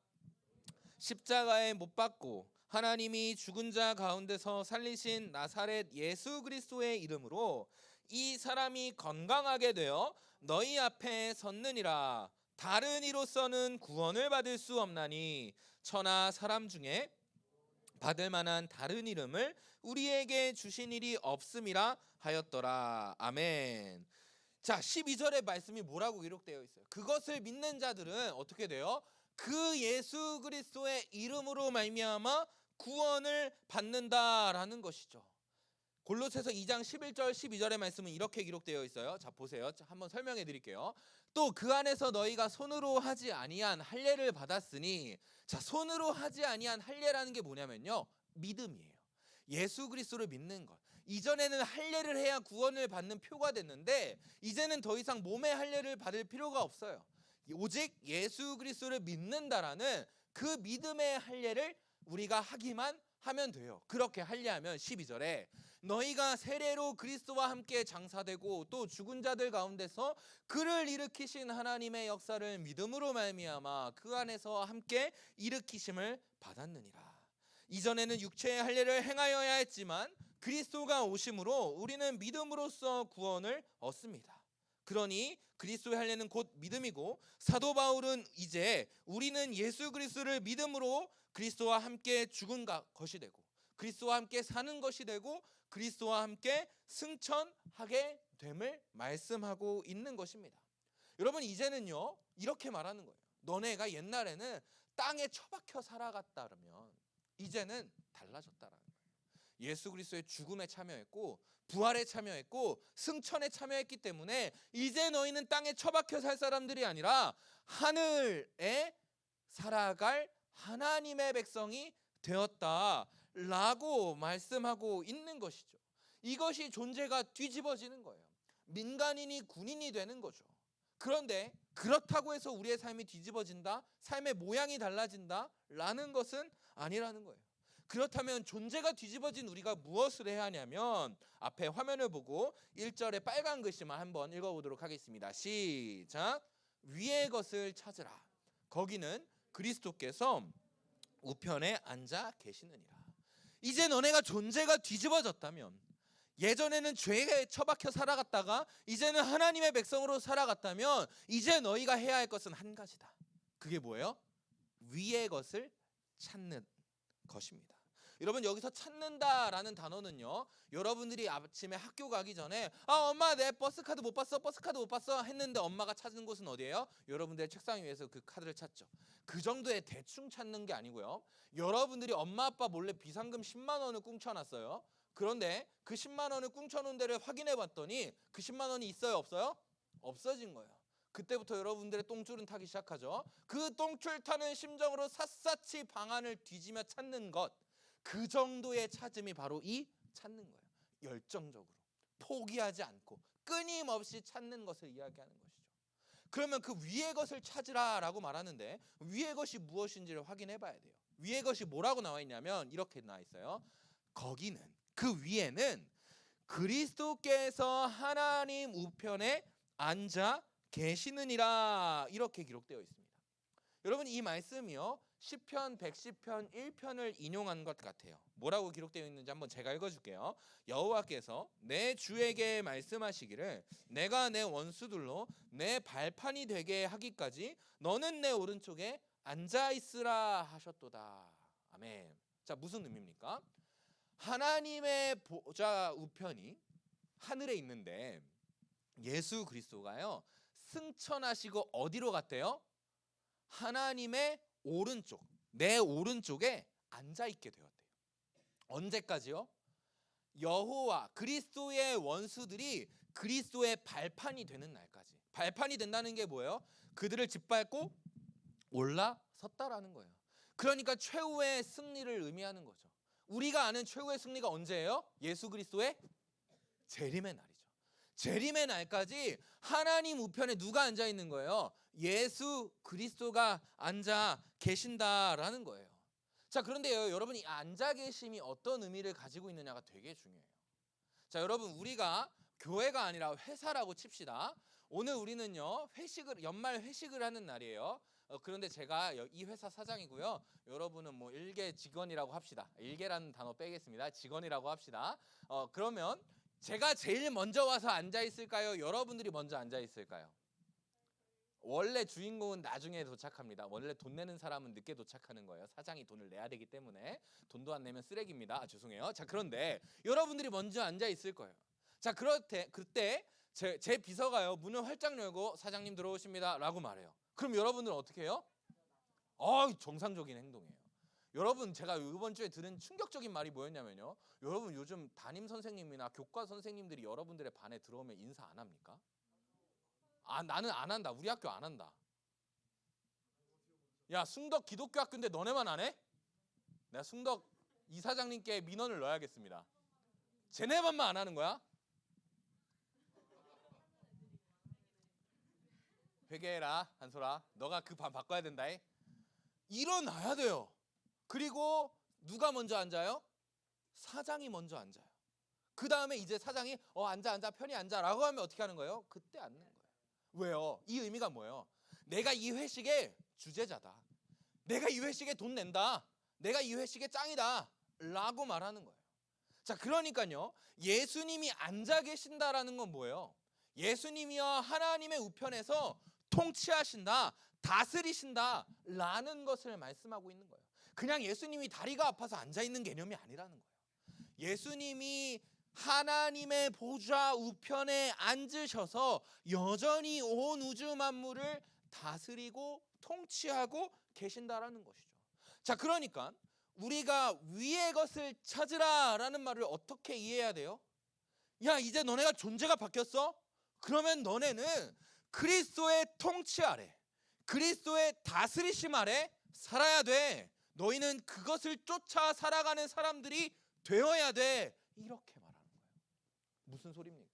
Speaker 5: 십자가에 못 박고 하나님이 죽은 자 가운데서 살리신 나사렛 예수 그리스도의 이름으로 이 사람이 건강하게 되어 너희 앞에 섰느니라. 다른 이로서는 구원을 받을 수 없나니 천하 사람 중에 받을 만한 다른 이름을 우리에게 주신 일이 없음이라 하였더라. 아멘. 자, 12절의 말씀이 뭐라고 기록되어 있어요? 그것을 믿는 자들은 어떻게 돼요? 그 예수 그리스도의 이름으로 말미암아 구원을 받는다라는 것이죠. 골로새서 2장 11절 12절의 말씀은 이렇게 기록되어 있어요. 자, 보세요. 한번 설명해 드릴게요. 또 그 안에서 너희가 손으로 하지 아니한 할례를 받았으니, 자, 손으로 하지 아니한 할례라는 게 뭐냐면요, 믿음이에요. 예수 그리스도를 믿는 것. 이전에는 할례를 해야 구원을 받는 표가 됐는데 이제는 더 이상 몸의 할례를 받을 필요가 없어요. 오직 예수 그리스도를 믿는다라는 그 믿음의 할례를 우리가 하기만 하면 돼요. 그렇게 할례하면 12절에 너희가 세례로 그리스도와 함께 장사되고 또 죽은 자들 가운데서 그를 일으키신 하나님의 역사를 믿음으로 말미암아 그 안에서 함께 일으키심을 받았느니라. 이전에는 육체의 할례를 행하여야 했지만 그리스도가 오심으로 우리는 믿음으로써 구원을 얻습니다. 그러니 그리스도의 할례는 곧 믿음이고 사도 바울은 이제 우리는 예수 그리스도를 믿음으로 그리스도와 함께 죽은 것이 되고 그리스도와 함께 사는 것이 되고 그리스도와 함께 승천하게 됨을 말씀하고 있는 것입니다. 여러분 이제는요 이렇게 말하는 거예요. 너네가 옛날에는 땅에 처박혀 살아갔다면 이제는 달라졌다라는 거예요. 예수 그리스도의 죽음에 참여했고 부활에 참여했고 승천에 참여했기 때문에 이제 너희는 땅에 처박혀 살 사람들이 아니라 하늘에 살아갈 하나님의 백성이 되었다라고 말씀하고 있는 것이죠. 이것이 존재가 뒤집어지는 거예요. 민간인이 군인이 되는 거죠. 그런데 그렇다고 해서 우리의 삶이 뒤집어진다? 삶의 모양이 달라진다? 라는 것은 아니라는 거예요. 그렇다면 존재가 뒤집어진 우리가 무엇을 해야 하냐면 앞에 화면을 보고 1절의 빨간 글씨만 한번 읽어보도록 하겠습니다. 시작. 위의 것을 찾으라. 거기는 그리스도께서 우편에 앉아 계시느니라. 이제 너네가 존재가 뒤집어졌다면 예전에는 죄에 처박혀 살아갔다가 이제는 하나님의 백성으로 살아갔다면 이제 너희가 해야 할 것은 한 가지다. 그게 뭐예요? 위의 것을 찾는 것입니다. 여러분 여기서 찾는다라는 단어는요 여러분들이 아침에 학교 가기 전에 엄마 내 버스카드 못 봤어 버스카드 못 봤어 했는데 엄마가 찾은 곳은 어디예요? 여러분들의 책상 위에서 그 카드를 찾죠. 그 정도의 대충 찾는 게 아니고요 여러분들이 엄마 아빠 몰래 비상금 10만 원을 꿍쳐놨어요. 그런데 그 10만 원을 꿍쳐놓은 데를 확인해 봤더니 그 10만 원이 있어요 없어요? 없어진 거예요. 그때부터 여러분들의 똥줄은 타기 시작하죠. 그 똥줄 타는 심정으로 샅샅이 방안을 뒤지며 찾는 것, 그 정도의 찾음이 바로 이 찾는 거예요. 열정적으로 포기하지 않고 끊임없이 찾는 것을 이야기하는 것이죠. 그러면 그 위의 것을 찾으라라고 말하는데 위의 것이 무엇인지를 확인해 봐야 돼요. 위의 것이 뭐라고 나와 있냐면 이렇게 나와 있어요. 거기는 그 위에는 그리스도께서 하나님 우편에 앉아 계시느니라 이렇게 기록되어 있습니다. 여러분 이 말씀이요 시편 110편 1편을 인용한 것 같아요. 뭐라고 기록되어 있는지 한번 제가 읽어줄게요. 여호와께서 내 주에게 말씀하시기를 내가 내 원수들로 내 발판이 되게 하기까지 너는 내 오른쪽에 앉아 있으라 하셨도다. 아멘. 자 무슨 의미입니까? 하나님의 보좌 우편이 하늘에 있는데 예수 그리스도가요 승천하시고 어디로 갔대요? 하나님의 오른쪽, 내 오른쪽에 앉아 있게 되었대요. 언제까지요? 여호와 그리스도의 원수들이 그리스도의 발판이 되는 날까지. 발판이 된다는 게 뭐예요? 그들을 짓밟고 올라섰다라는 거예요. 그러니까 최후의 승리를 의미하는 거죠. 우리가 아는 최후의 승리가 언제예요? 예수 그리스도의 재림의 날이죠. 재림의 날까지 하나님 우편에 누가 앉아 있는 거예요? 예수 그리스도가 앉아 계신다라는 거예요. 자 그런데요 여러분이 앉아 계심이 어떤 의미를 가지고 있느냐가 되게 중요해요. 자 여러분 우리가 교회가 아니라 회사라고 칩시다. 오늘 우리는요 연말 회식을 하는 날이에요. 그런데 제가 이 회사 사장이고요. 여러분은 뭐 일개 직원이라고 합시다. 일개라는 단어 빼겠습니다. 직원이라고 합시다. 그러면 제가 제일 먼저 와서 앉아 있을까요? 여러분들이 먼저 앉아 있을까요? 원래 주인공은 나중에 도착합니다. 원래 돈 내는 사람은 늦게 도착하는 거예요. 사장이 돈을 내야 되기 때문에 돈도 안 내면 쓰레기입니다. 죄송해요. 자 그런데 여러분들이 먼저 앉아 있을 거예요. 자 그때 제 비서가요 문을 활짝 열고 사장님 들어오십니다 라고 말해요. 그럼 여러분들은 어떻게 해요? 정상적인 행동이에요. 여러분 제가 이번 주에 들은 충격적인 말이 뭐였냐면요. 여러분 요즘 담임 선생님이나 교과 선생님들이 여러분들의 반에 들어오면 인사 안 합니까? 나는 안 한다. 우리 학교 안 한다. 야 숭덕 기독교 학교인데 너네만 안 해? 내가 숭덕 이사장님께 민원을 넣어야겠습니다. 쟤네만만 안 하는 거야? 회개해라 한솔아. 너가 그 반 바꿔야 된다. 일어나야 돼요. 그리고 누가 먼저 앉아요? 사장이 먼저 앉아요. 그 다음에 이제 사장이 앉아 편히 앉아라고 하면 어떻게 하는 거예요? 그때 앉는 거예요. 왜요? 이 의미가 뭐예요? 내가 이 회식의 주재자다. 내가 이 회식에 돈 낸다. 내가 이 회식에 짱이다 라고 말하는 거예요. 자, 그러니까요, 예수님이 앉아 계신다라는 건 뭐예요? 예수님이요 하나님의 우편에서 통치하신다, 다스리신다 라는 것을 말씀하고 있는 거예요. 그냥 예수님이 다리가 아파서 앉아 있는 개념이 아니라는 거예요. 예수님이 하나님의 보좌 우편에 앉으셔서 여전히 온 우주 만물을 다스리고 통치하고 계신다라는 것이죠. 자, 그러니까 우리가 위의 것을 찾으라 라는 말을 어떻게 이해해야 돼요? 야, 이제 너네가 존재가 바뀌었어? 그러면 너네는 그리스도의 통치 아래, 그리스도의 다스리심 아래 살아야 돼. 너희는 그것을 쫓아 살아가는 사람들이 되어야 돼. 이렇게 말하는 거예요. 무슨 소리입니까?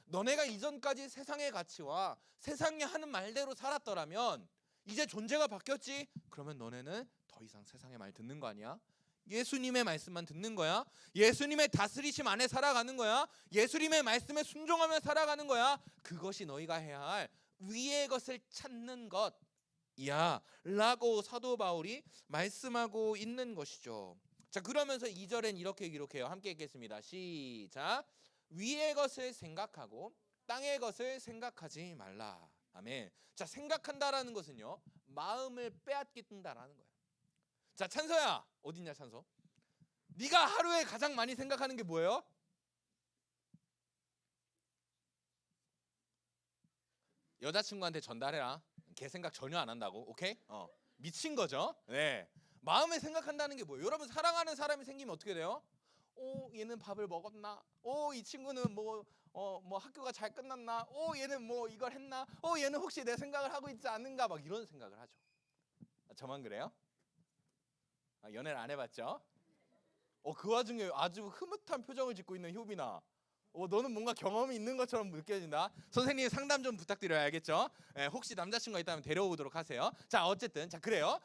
Speaker 5: 너네가 이전까지 세상의 가치와 세상이 하는 말대로 살았더라면 이제 존재가 바뀌었지? 그러면 너네는 더 이상 세상의 말 듣는 거 아니야? 예수님의 말씀만 듣는 거야? 예수님의 다스리심 안에 살아가는 거야? 예수님의 말씀에 순종하며 살아가는 거야? 그것이 너희가 해야 할 위의 것을 찾는 것이야 라고 사도 바울이 말씀하고 있는 것이죠. 자, 그러면서 2절엔 이렇게 기록해요. 함께 읽겠습니다. 시작. 위의 것을 생각하고 땅의 것을 생각하지 말라. 아멘. 자, 생각한다라는 것은요, 마음을 빼앗긴다라는 거예요. 자, 찬서야, 어딨냐 찬서? 네가 하루에 가장 많이 생각하는 게 뭐예요? 여자친구한테 전달해라. 걔 생각 전혀 안 한다고. 오케이? 미친 거죠. 네. 마음에 생각한다는 게 뭐예요? 여러분, 사랑하는 사람이 생기면 어떻게 돼요? 얘는 밥을 먹었나? 이 친구는 뭐 학교가 잘 끝났나? 얘는 뭐 이걸 했나? 얘는 혹시 내 생각을 하고 있지 않은가? 막 이런 생각을 하죠. 저만 그래요? 연애를 안 해봤죠? 그 와중에 아주 흐뭇한 표정을 짓고 있는 효빈아. 너는 뭔가 경험이 있는 것처럼 느껴진다. 선생님 상담 좀 부탁드려야 알겠죠? 혹시 남자친구가 있다면 데려오도록 하세요. 자, 어쨌든 자, 그래요.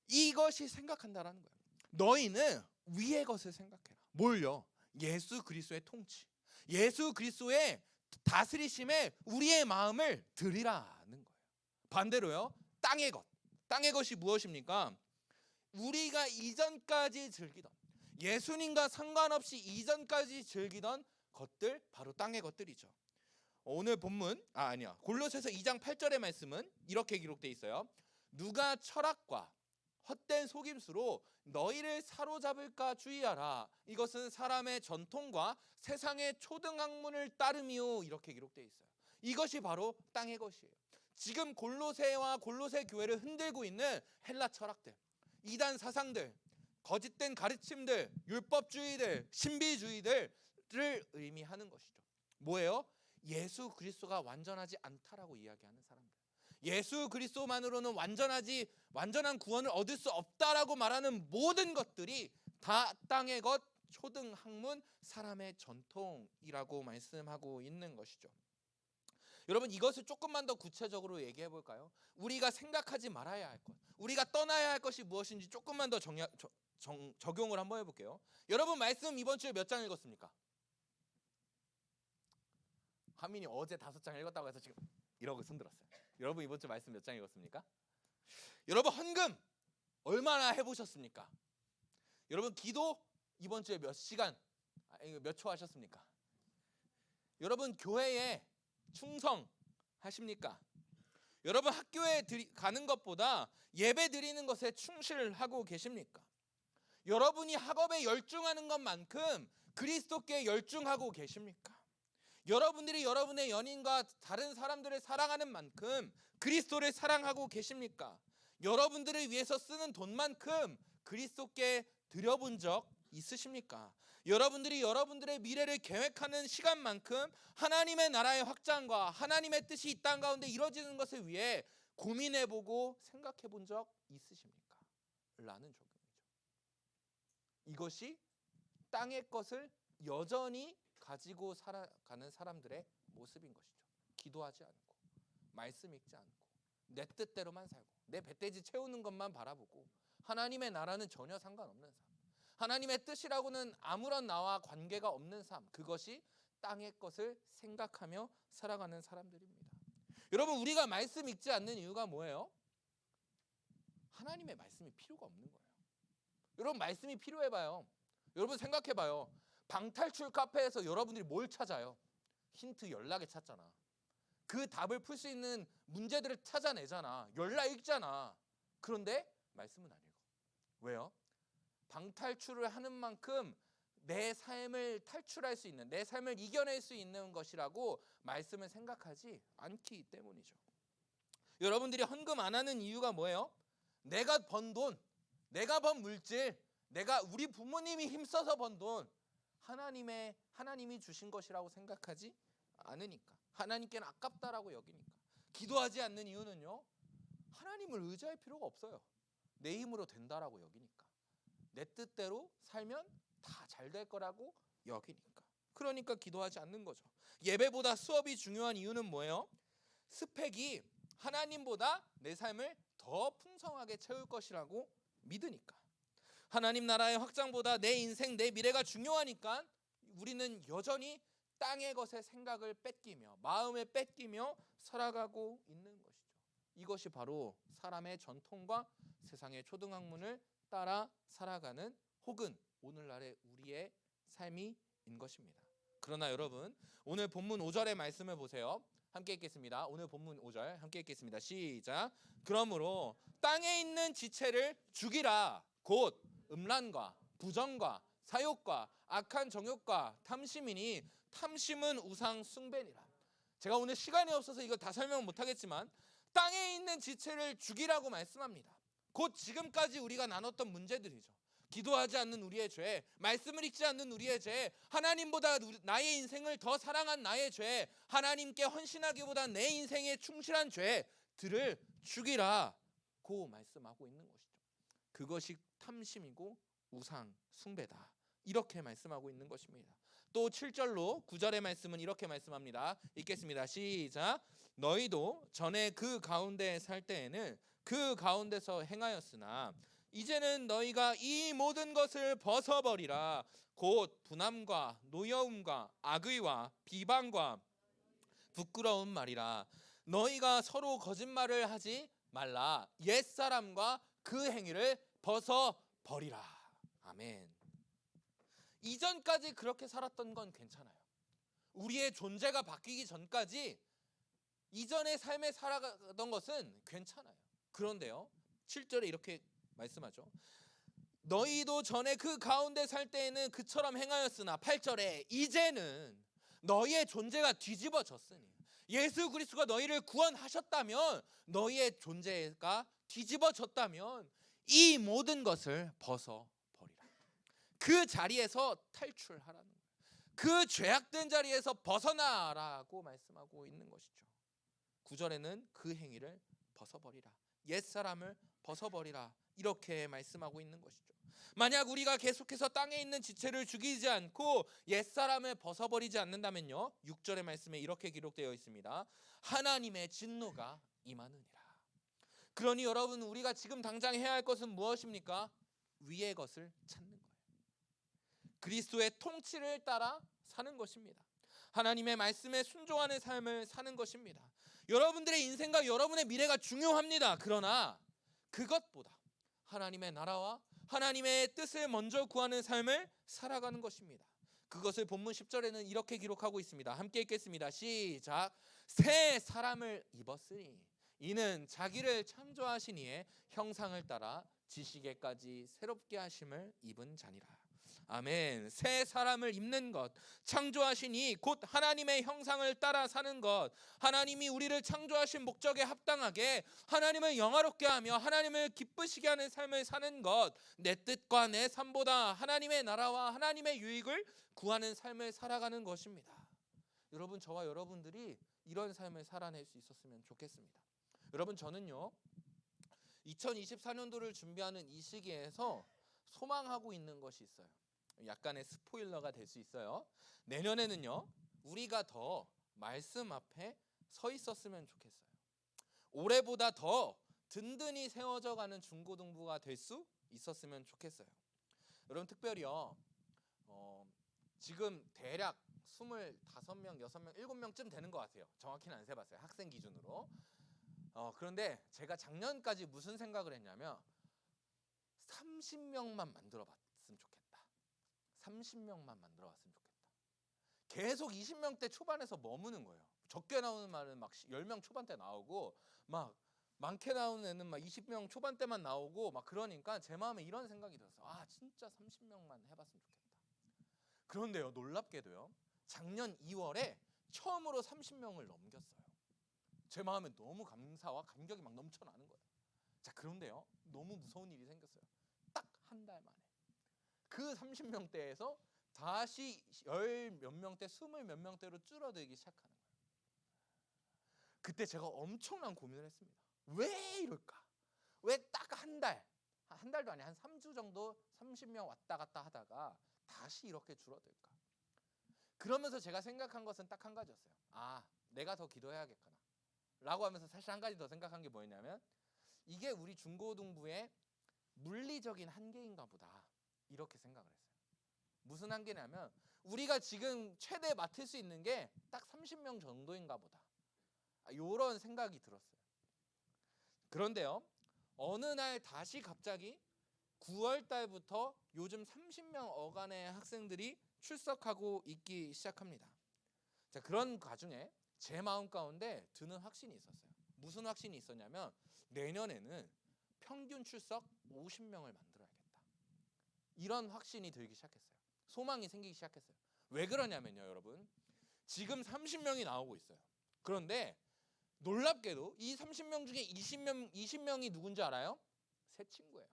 Speaker 5: 이것이 생각한다라는 거예요. 너희는 위의 것을 생각해라. 뭘요? 예수 그리스도의 통치, 예수 그리스도의 다스리심에 우리의 마음을 드리라는 거예요. 반대로요, 땅의 것. 땅의 것이 무엇입니까? 우리가 이전까지 즐기던, 예수님과 상관없이 이전까지 즐기던 것들, 바로 땅의 것들이죠. 오늘 본문 골로새서 2장 8절의 말씀은 이렇게 기록되어 있어요. 누가 철학과 헛된 속임수로 너희를 사로잡을까 주의하라. 이것은 사람의 전통과 세상의 초등학문을 따름이요. 이렇게 기록되어 있어요. 이것이 바로 땅의 것이에요. 지금 골로새와 골로새 교회를 흔들고 있는 헬라 철학들, 이단 사상들, 거짓된 가르침들, 율법주의들, 신비주의들을 의미하는 것이죠. 뭐예요? 예수 그리스도가 완전하지 않다라고 이야기하는 사람들, 예수 그리스도만으로는 완전한 구원을 얻을 수 없다라고 말하는 모든 것들이 다 땅의 것, 초등학문, 사람의 전통이라고 말씀하고 있는 것이죠. 여러분, 이것을 조금만 더 구체적으로 얘기해 볼까요? 우리가 생각하지 말아야 할 것, 우리가 떠나야 할 것이 무엇인지 조금만 더 적용을 한번 해볼게요. 여러분, 말씀 이번 주에 몇 장 읽었습니까? 하민이 어제 5장 읽었다고 해서 지금 이러고 손들었어요. 여러분, 이번 주 말씀 몇 장 읽었습니까? 여러분, 헌금 얼마나 해보셨습니까? 여러분, 기도 이번 주에 몇 시간, 몇 초 하셨습니까? 여러분, 교회에 충성하십니까? 여러분, 학교에 가는 것보다 예배 드리는 것에 충실하고 계십니까? 여러분이 학업에 열중하는 것만큼 그리스도께 열중하고 계십니까? 여러분들이 여러분의 연인과 다른 사람들을 사랑하는 만큼 그리스도를 사랑하고 계십니까? 여러분들을 위해서 쓰는 돈만큼 그리스도께 드려본 적 있으십니까? 여러분들이 여러분들의 미래를 계획하는 시간만큼 하나님의 나라의 확장과 하나님의 뜻이 이 땅 가운데 이루어지는 것을 위해 고민해보고 생각해본 적 있으십니까? 라는 적용이죠. 이것이 땅의 것을 여전히 가지고 살아가는 사람들의 모습인 것이죠. 기도하지 않고, 말씀 읽지 않고, 내 뜻대로만 살고, 내 배돼지 채우는 것만 바라보고, 하나님의 나라는 전혀 상관없는 삶, 하나님의 뜻이라고는 아무런 나와 관계가 없는 삶, 그것이 땅의 것을 생각하며 살아가는 사람들입니다. 여러분, 우리가 말씀 읽지 않는 이유가 뭐예요? 하나님의 말씀이 필요가 없는 거예요. 여러분 말씀이 필요해봐요. 여러분 생각해봐요. 방탈출 카페에서 여러분들이 뭘 찾아요? 힌트 연락에 찾잖아. 그 답을 풀 수 있는 문제들을 찾아내잖아. 연락 읽잖아. 그런데 말씀은 안 읽어. 왜요? 방탈출을 하는 만큼 내 삶을 탈출할 수 있는, 내 삶을 이겨낼 수 있는 것이라고 말씀을 생각하지 않기 때문이죠. 여러분들이 헌금 안 하는 이유가 뭐예요? 내가 번 돈, 내가 번 물질, 내가 우리 부모님이 힘써서 번 돈, 하나님이 주신 것이라고 생각하지 않으니까, 하나님께는 아깝다라고 여기니까. 기도하지 않는 이유는요, 하나님을 의지할 필요가 없어요. 내 힘으로 된다라고 여기니까. 내 뜻대로 살면 다 잘 될 거라고 여기니까. 그러니까 기도하지 않는 거죠. 예배보다 수업이 중요한 이유는 뭐예요? 스펙이 하나님보다 내 삶을 더 풍성하게 채울 것이라고 믿으니까. 하나님 나라의 확장보다 내 인생, 내 미래가 중요하니까 우리는 여전히 땅의 것의 생각을 뺏기며, 마음에 뺏기며 살아가고 있는 것이죠. 이것이 바로 사람의 전통과 세상의 초등학문을 따라 살아가는, 혹은 오늘날의 우리의 삶인 것입니다. 그러나 여러분, 오늘 본문 5절의 말씀을 보세요. 함께 읽겠습니다. 오늘 본문 5절 함께 읽겠습니다. 시작. 그러므로 땅에 있는 지체를 죽이라. 곧 음란과 부정과 사욕과 악한 정욕과 탐심이니 탐심은 우상 숭배니라. 제가 오늘 시간이 없어서 이거 다 설명 못하겠지만 땅에 있는 지체를 죽이라고 말씀합니다. 곧 지금까지 우리가 나눴던 문제들이죠. 기도하지 않는 우리의 죄, 말씀을 읽지 않는 우리의 죄, 하나님보다 나의 인생을 더 사랑한 나의 죄, 하나님께 헌신하기보다 내 인생에 충실한 죄들을 죽이라고 말씀하고 있는 것이죠. 그것이 탐심이고 우상 숭배다, 이렇게 말씀하고 있는 것입니다. 또 7절로 9절의 말씀은 이렇게 말씀합니다. 읽겠습니다. 시작. 너희도 전에 그 가운데 살 때에는 그 가운데서 행하였으나 이제는 너희가 이 모든 것을 벗어버리라. 곧 분함과 노여움과 악의와 비방과 부끄러운 말이라. 너희가 서로 거짓말을 하지 말라. 옛사람과 그 행위를 벗어버리라. 아멘. 이전까지 그렇게 살았던 건 괜찮아요. 우리의 존재가 바뀌기 전까지 이전의 삶에 살아가던 것은 괜찮아요. 그런데요, 7절에 이렇게 말씀하죠. 너희도 전에 그 가운데 살 때에는 그처럼 행하였으나 8절에 이제는 너희의 존재가 뒤집어졌으니, 예수 그리스도가 너희를 구원하셨다면, 너희의 존재가 뒤집어졌다면 이 모든 것을 벗어버리라. 그 자리에서 탈출하라는 거예요. 그 죄악된 자리에서 벗어나라고 말씀하고 있는 것이죠. 9절에는 그 행위를 벗어버리라, 옛사람을 벗어버리라, 이렇게 말씀하고 있는 것이죠. 만약 우리가 계속해서 땅에 있는 지체를 죽이지 않고 옛사람을 벗어버리지 않는다면요, 6절의 말씀에 이렇게 기록되어 있습니다. 하나님의 진노가 임하느니라. 그러니 여러분, 우리가 지금 당장 해야 할 것은 무엇입니까? 위의 것을 찾는 거예요. 그리스도의 통치를 따라 사는 것입니다. 하나님의 말씀에 순종하는 삶을 사는 것입니다. 여러분들의 인생과 여러분의 미래가 중요합니다. 그러나 그것보다 하나님의 나라와 하나님의 뜻을 먼저 구하는 삶을 살아가는 것입니다. 그것을 본문 10절에는 이렇게 기록하고 있습니다. 함께 읽겠습니다. 시작. 새 사람을 입었으니 이는 자기를 창조하신 이의 형상을 따라 지식에까지 새롭게 하심을 입은 자니라. 아멘. 새 사람을 입는 것, 창조하신 이 곧 하나님의 형상을 따라 사는 것, 하나님이 우리를 창조하신 목적에 합당하게 하나님을 영화롭게 하며 하나님을 기쁘시게 하는 삶을 사는 것, 내 뜻과 내 삶보다 하나님의 나라와 하나님의 유익을 구하는 삶을 살아가는 것입니다. 여러분, 저와 여러분들이 이런 삶을 살아낼 수 있었으면 좋겠습니다. 여러분, 저는요 2024년도를 준비하는 이 시기에서 소망하고 있는 것이 있어요. 약간의 스포일러가 될 수 있어요. 내년에는요, 우리가 더 말씀 앞에 서 있었으면 좋겠어요. 올해보다 더 든든히 세워져 가는 중고등부가 될 수 있었으면 좋겠어요. 여러분, 특별히요, 지금 대략 25명, 6명, 7명쯤 되는 것 같아요. 정확히는 안 세봤어요, 학생 기준으로. 그런데 제가 작년까지 무슨 생각을 했냐면 30명만 만들어 봤으면 좋겠다. 30명만 만들어 봤으면 좋겠다. 계속 20명대 초반에서 머무는 거예요. 적게 나오는 말은 막 10명 초반대 나오고 막 많게 나오는 애는 막 20명 초반대만 나오고 막 그러니까 제 마음에 이런 생각이 들었어요. 아, 진짜 30명만 해봤으면 좋겠다. 그런데요, 놀랍게도요, 작년 2월에 처음으로 30명을 넘겼어요. 제 마음에 너무 감사와 감격이 막 넘쳐나는 거예요. 자, 그런데요, 너무 무서운 일이 생겼어요. 딱 한 달 만에 그 30명대에서 다시 10몇 명대, 20몇 명대로 줄어들기 시작하는 거예요. 그때 제가 엄청난 고민을 했습니다. 왜 이럴까? 왜 딱 한 달도 아니 한 3주 정도 30명 왔다 갔다 하다가 다시 이렇게 줄어들까? 그러면서 제가 생각한 것은 딱 한 가지였어요. 아, 내가 더 기도해야겠구나 라고 하면서 사실 한 가지 더 생각한 게 뭐였냐면, 이게 우리 중고등부의 물리적인 한계인가 보다 이렇게 생각을 했어요. 무슨 한계냐면, 우리가 지금 최대 맡을 수 있는 게 딱 30명 정도인가 보다, 이런 생각이 들었어요. 그런데요, 어느 날 다시 갑자기 9월 달부터 요즘 30명 어간의 학생들이 출석하고 있기 시작합니다. 자, 그런 과정에 제 마음 가운데 드는 확신이 있었어요. 무슨 확신이 있었냐면, 내년에는 평균 출석 50명을 만들어야겠다. 이런 확신이 들기 시작했어요. 소망이 생기기 시작했어요. 왜 그러냐면요, 여러분, 지금 30명이 나오고 있어요. 그런데 놀랍게도 이 30명 중에 20명이 누군지 알아요? 새 친구예요.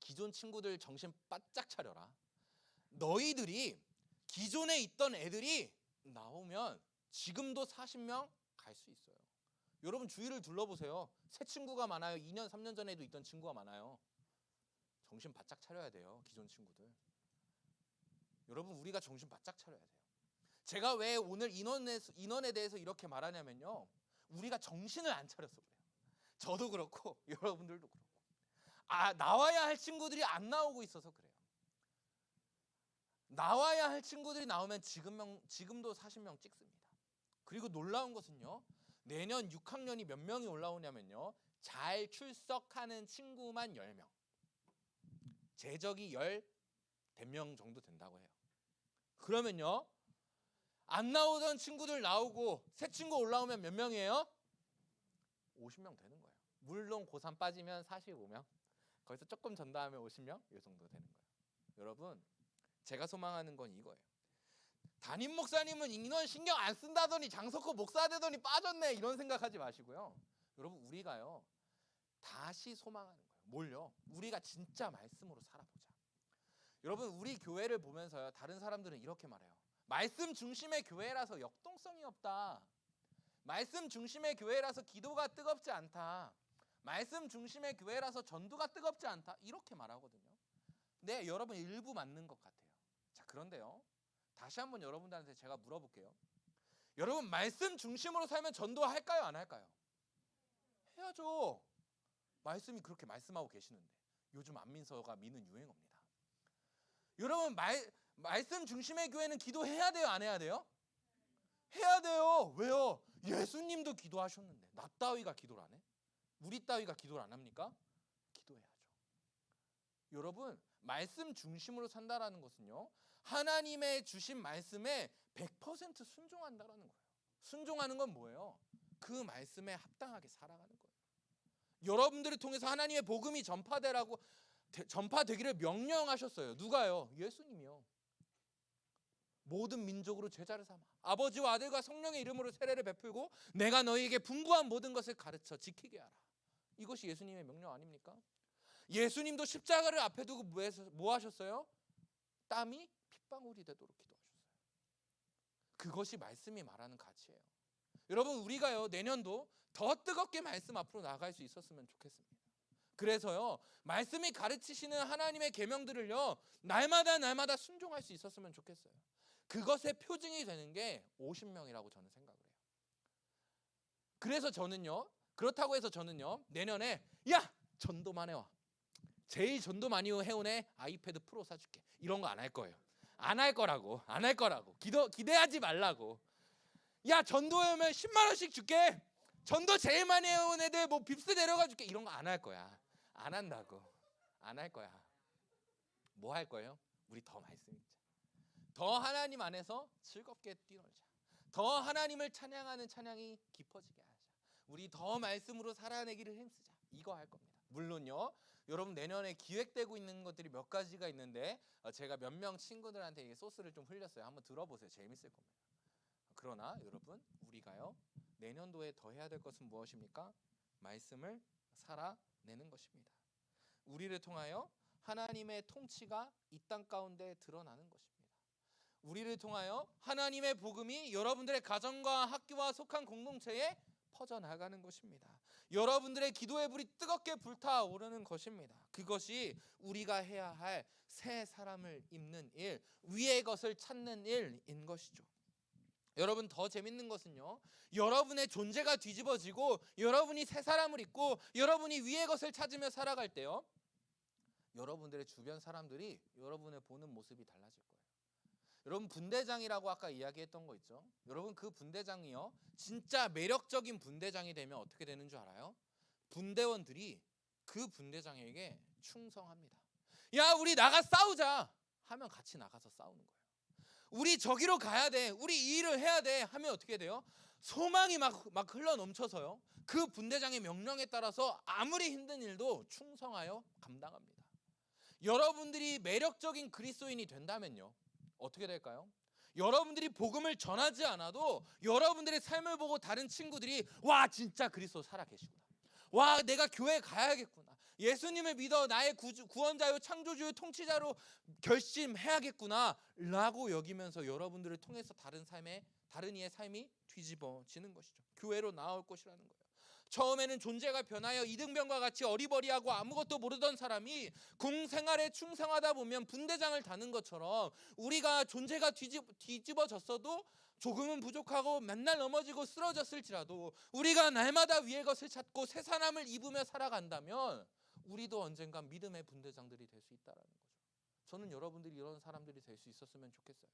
Speaker 5: 기존 친구들 정신 바짝 차려라. 너희들이 기존에 있던 애들이 나오면 지금도 40명 갈 수 있어요. 여러분 주위를 둘러보세요. 새 친구가 많아요. 2년 3년 전에도 있던 친구가 많아요. 정신 바짝 차려야 돼요, 기존 친구들. 여러분, 우리가 정신 바짝 차려야 돼요. 제가 왜 오늘 인원에 대해서 이렇게 말하냐면요, 우리가 정신을 안 차려서 그래요. 저도 그렇고 여러분들도 그렇고. 나와야 할 친구들이 안 나오고 있어서 그래요. 나와야 할 친구들이 나오면 지금도 40명 찍습니다. 그리고 놀라운 것은요, 내년 6학년이 몇 명이 올라오냐면요, 잘 출석하는 친구만 10명, 재적이 10명 정도 된다고 해요. 그러면요, 안 나오던 친구들 나오고 새 친구 올라오면 몇 명이에요? 50명 되는 거예요. 물론 고3 빠지면 45명, 거기서 조금 전다하면 50명, 이 정도 되는 거예요. 여러분, 제가 소망하는 건 이거예요. 담임 목사님은 인원 신경 안 쓴다더니 장석호 목사 되더니 빠졌네, 이런 생각하지 마시고요. 여러분, 우리가요 다시 소망하는 거예요. 뭘요? 우리가 진짜 말씀으로 살아보자. 여러분, 우리 교회를 보면서요, 다른 사람들은 이렇게 말해요. 말씀 중심의 교회라서 역동성이 없다. 말씀 중심의 교회라서 기도가 뜨겁지 않다. 말씀 중심의 교회라서 전도가 뜨겁지 않다. 이렇게 말하거든요. 네, 여러분 일부 맞는 것 같아요. 자, 그런데요, 다시 한번 여러분들한테 제가 물어볼게요. 여러분, 말씀 중심으로 살면 전도할까요, 안 할까요? 해야죠. 말씀이 그렇게 말씀하고 계시는데. 요즘 안민서가 미는 유행어입니다. 여러분, 말씀 중심의 교회는 기도해야 돼요, 안 해야 돼요? 해야 돼요. 왜요? 예수님도 기도하셨는데 나 따위가 기도를 안 해? 우리 따위가 기도를 안 합니까? 기도해야죠. 여러분, 말씀 중심으로 산다라는 것은요, 하나님의 주신 말씀에 100% 순종한다라는 거예요. 순종하는 건 뭐예요? 그 말씀에 합당하게 살아가는 거예요. 여러분들을 통해서 하나님의 복음이 전파되기를 명령하셨어요. 누가요? 예수님이요. 모든 민족으로 제자를 삼아 아버지와 아들과 성령의 이름으로 세례를 베풀고 내가 너희에게 분부한 모든 것을 가르쳐 지키게 하라. 이것이 예수님의 명령 아닙니까? 예수님도 십자가를 앞에 두고 뭐 하셨어요? 땀이 핏방울이 되도록 기도하셨어요. 그것이 말씀이 말하는 가치예요. 여러분, 우리가요 내년도 더 뜨겁게 말씀 앞으로 나아갈 수 있었으면 좋겠습니다. 그래서요, 말씀이 가르치시는 하나님의 계명들을요 날마다 순종할 수 있었으면 좋겠어요. 그것의 표징이 되는 게 50명이라고 저는 생각을 해요. 그래서 그렇다고 해서 저는요 내년에 야, 전도만 해와, 제일 전도 많이 해온 애 아이패드 프로 사줄게, 이런 거 안 할 거예요. 안 할 거라고. 기대하지 말라고. 야, 전도해 오면 10만 원씩 줄게, 전도 제일 많이 해온 애들 뭐 빕스 데려가 줄게, 이런 거 안 할 거야. 안 한다고. 안 할 거야. 뭐 할 거예요? 우리 더 말씀 읽자. 더 하나님 안에서 즐겁게 뛰놀자. 더 하나님을 찬양하는 찬양이 깊어지게 하자. 우리 더 말씀으로 살아내기를 힘쓰자. 이거 할 겁니다. 물론요, 여러분 내년에 기획되고 있는 것들이 몇 가지가 있는데 제가 몇 명 친구들한테 이 소스를 좀 흘렸어요. 한번 들어보세요. 재밌을 겁니다. 그러나 여러분, 우리가요 내년도에 더 해야 될 것은 무엇입니까? 말씀을 살아내는 것입니다. 우리를 통하여 하나님의 통치가 이 땅 가운데 드러나는 것입니다. 우리를 통하여 하나님의 복음이 여러분들의 가정과 학교와 속한 공동체에 퍼져나가는 것입니다. 여러분들의 기도의 불이 뜨겁게 불타오르는 것입니다. 그것이 우리가 해야 할 새 사람을 입는 일, 위의 것을 찾는 일인 것이죠. 여러분, 더 재밌는 것은요, 여러분의 존재가 뒤집어지고 여러분이 새 사람을 입고 여러분이 위의 것을 찾으며 살아갈 때요, 여러분들의 주변 사람들이 여러분을 보는 모습이 달라질 거예요. 여러분, 분대장이라고 아까 이야기했던 거 있죠? 여러분, 그 분대장이요, 진짜 매력적인 분대장이 되면 어떻게 되는 줄 알아요? 분대원들이 그 분대장에게 충성합니다. 야, 우리 나가 싸우자 하면 같이 나가서 싸우는 거예요. 우리 저기로 가야 돼, 우리 이 일을 해야 돼 하면 어떻게 돼요? 소망이 막 흘러 넘쳐서요, 그 분대장의 명령에 따라서 아무리 힘든 일도 충성하여 감당합니다. 여러분들이 매력적인 그리스도인이 된다면요, 어떻게 될까요? 여러분들이 복음을 전하지 않아도 여러분들의 삶을 보고 다른 친구들이 와, 진짜 그리스도 살아 계시구나, 와, 내가 교회 가야겠구나, 예수님을 믿어 나의 구원자요 창조주요 통치자로 결심해야겠구나 라고 여기면서 여러분들을 통해서 다른 이의 삶이 뒤집어지는 것이죠. 교회로 나올 것이라는 거예요. 처음에는 존재가 변하여 이등병과 같이 어리버리하고 아무것도 모르던 사람이 공생활에 충성하다 보면 분대장을 다는 것처럼 우리가 존재가 뒤집어졌어도 조금은 부족하고 맨날 넘어지고 쓰러졌을지라도 우리가 날마다 위의 것을 찾고 새 사람을 입으며 살아간다면 우리도 언젠간 믿음의 분대장들이 될 수 있다는 거죠. 저는 여러분들이 이런 사람들이 될 수 있었으면 좋겠어요.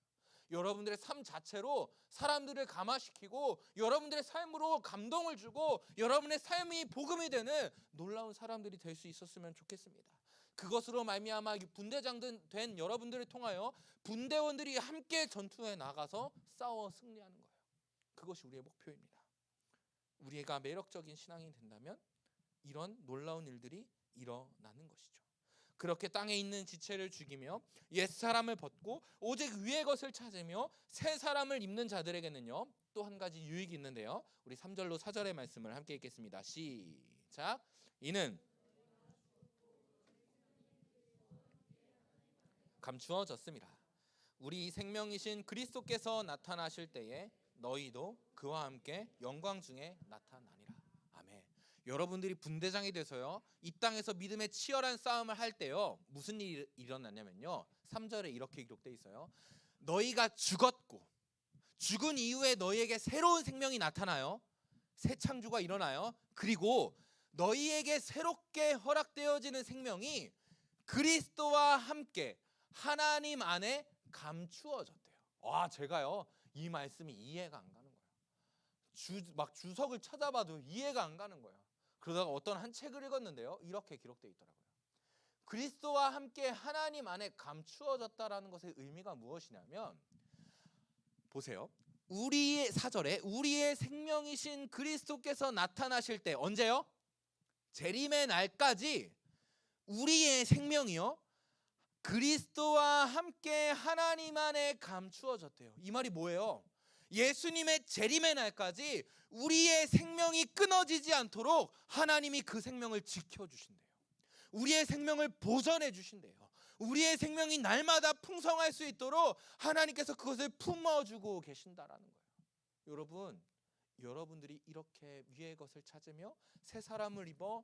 Speaker 5: 여러분들의 삶 자체로 사람들을 감화시키고 여러분들의 삶으로 감동을 주고 여러분의 삶이 복음이 되는 놀라운 사람들이 될 수 있었으면 좋겠습니다. 그것으로 말미암아 분대장 된 여러분들을 통하여 분대원들이 함께 전투에 나가서 싸워 승리하는 거예요. 그것이 우리의 목표입니다. 우리가 매력적인 신앙이 된다면 이런 놀라운 일들이 일어나는 것이죠. 그렇게 땅에 있는 지체를 죽이며 옛사람을 벗고 오직 위의 것을 찾으며 새 사람을 입는 자들에게는요, 또 한 가지 유익이 있는데요, 우리 3절로 4절의 말씀을 함께 읽겠습니다. 시작. 이는 감추어졌습니다. 우리 생명이신 그리스도께서 나타나실 때에 너희도 그와 함께 영광 중에 나타나니라. 아멘. 여러분들이 분대장이 돼서요, 이 땅에서 믿음의 치열한 싸움을 할 때요, 무슨 일이 일어나냐면요, 3절에 이렇게 기록되어 있어요. 너희가 죽었고 죽은 이후에 너희에게 새로운 생명이 나타나요. 새 창조가 일어나요. 그리고 너희에게 새롭게 허락되어지는 생명이 그리스도와 함께 하나님 안에 감추어졌대요. 와, 제가요 이 말씀이 이해가 안 가는 거예요. 주석을 찾아봐도 이해가 안 가는 거예요. 그러다가 어떤 한 책을 읽었는데요, 이렇게 기록되어 있더라고요. 그리스도와 함께 하나님 안에 감추어졌다라는 것의 의미가 무엇이냐면, 보세요. 우리의 4절에 우리의 생명이신 그리스도께서 나타나실 때, 언제요? 재림의 날까지 우리의 생명이요 그리스도와 함께 하나님 안에 감추어졌대요. 이 말이 뭐예요? 예수님의 재림의 날까지 우리의 생명이 끊어지지 않도록 하나님이 그 생명을 지켜주신대요. 우리의 생명을 보존해 주신대요. 우리의 생명이 날마다 풍성할 수 있도록 하나님께서 그것을 품어주고 계신다라는 거예요. 여러분들이 이렇게 위의 것을 찾으며 새 사람을 입어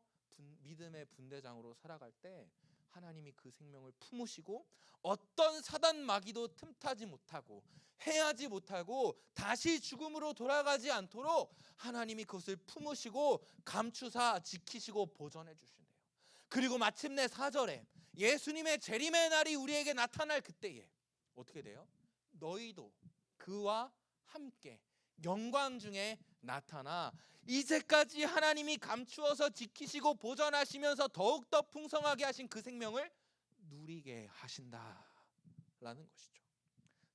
Speaker 5: 믿음의 분대장으로 살아갈 때 하나님이 그 생명을 품으시고 어떤 사단 마귀도 틈타지 못하고 해하지 못하고 다시 죽음으로 돌아가지 않도록 하나님이 그것을 품으시고 감추사 지키시고 보존해 주신대요. 그리고 마침내 4절에 예수님의 재림의 날이 우리에게 나타날 그때에 어떻게 돼요? 너희도 그와 함께 영광 중에 나타나 이제까지 하나님이 감추어서 지키시고 보존하시면서 더욱더 풍성하게 하신 그 생명을 누리게 하신다라는 것이죠.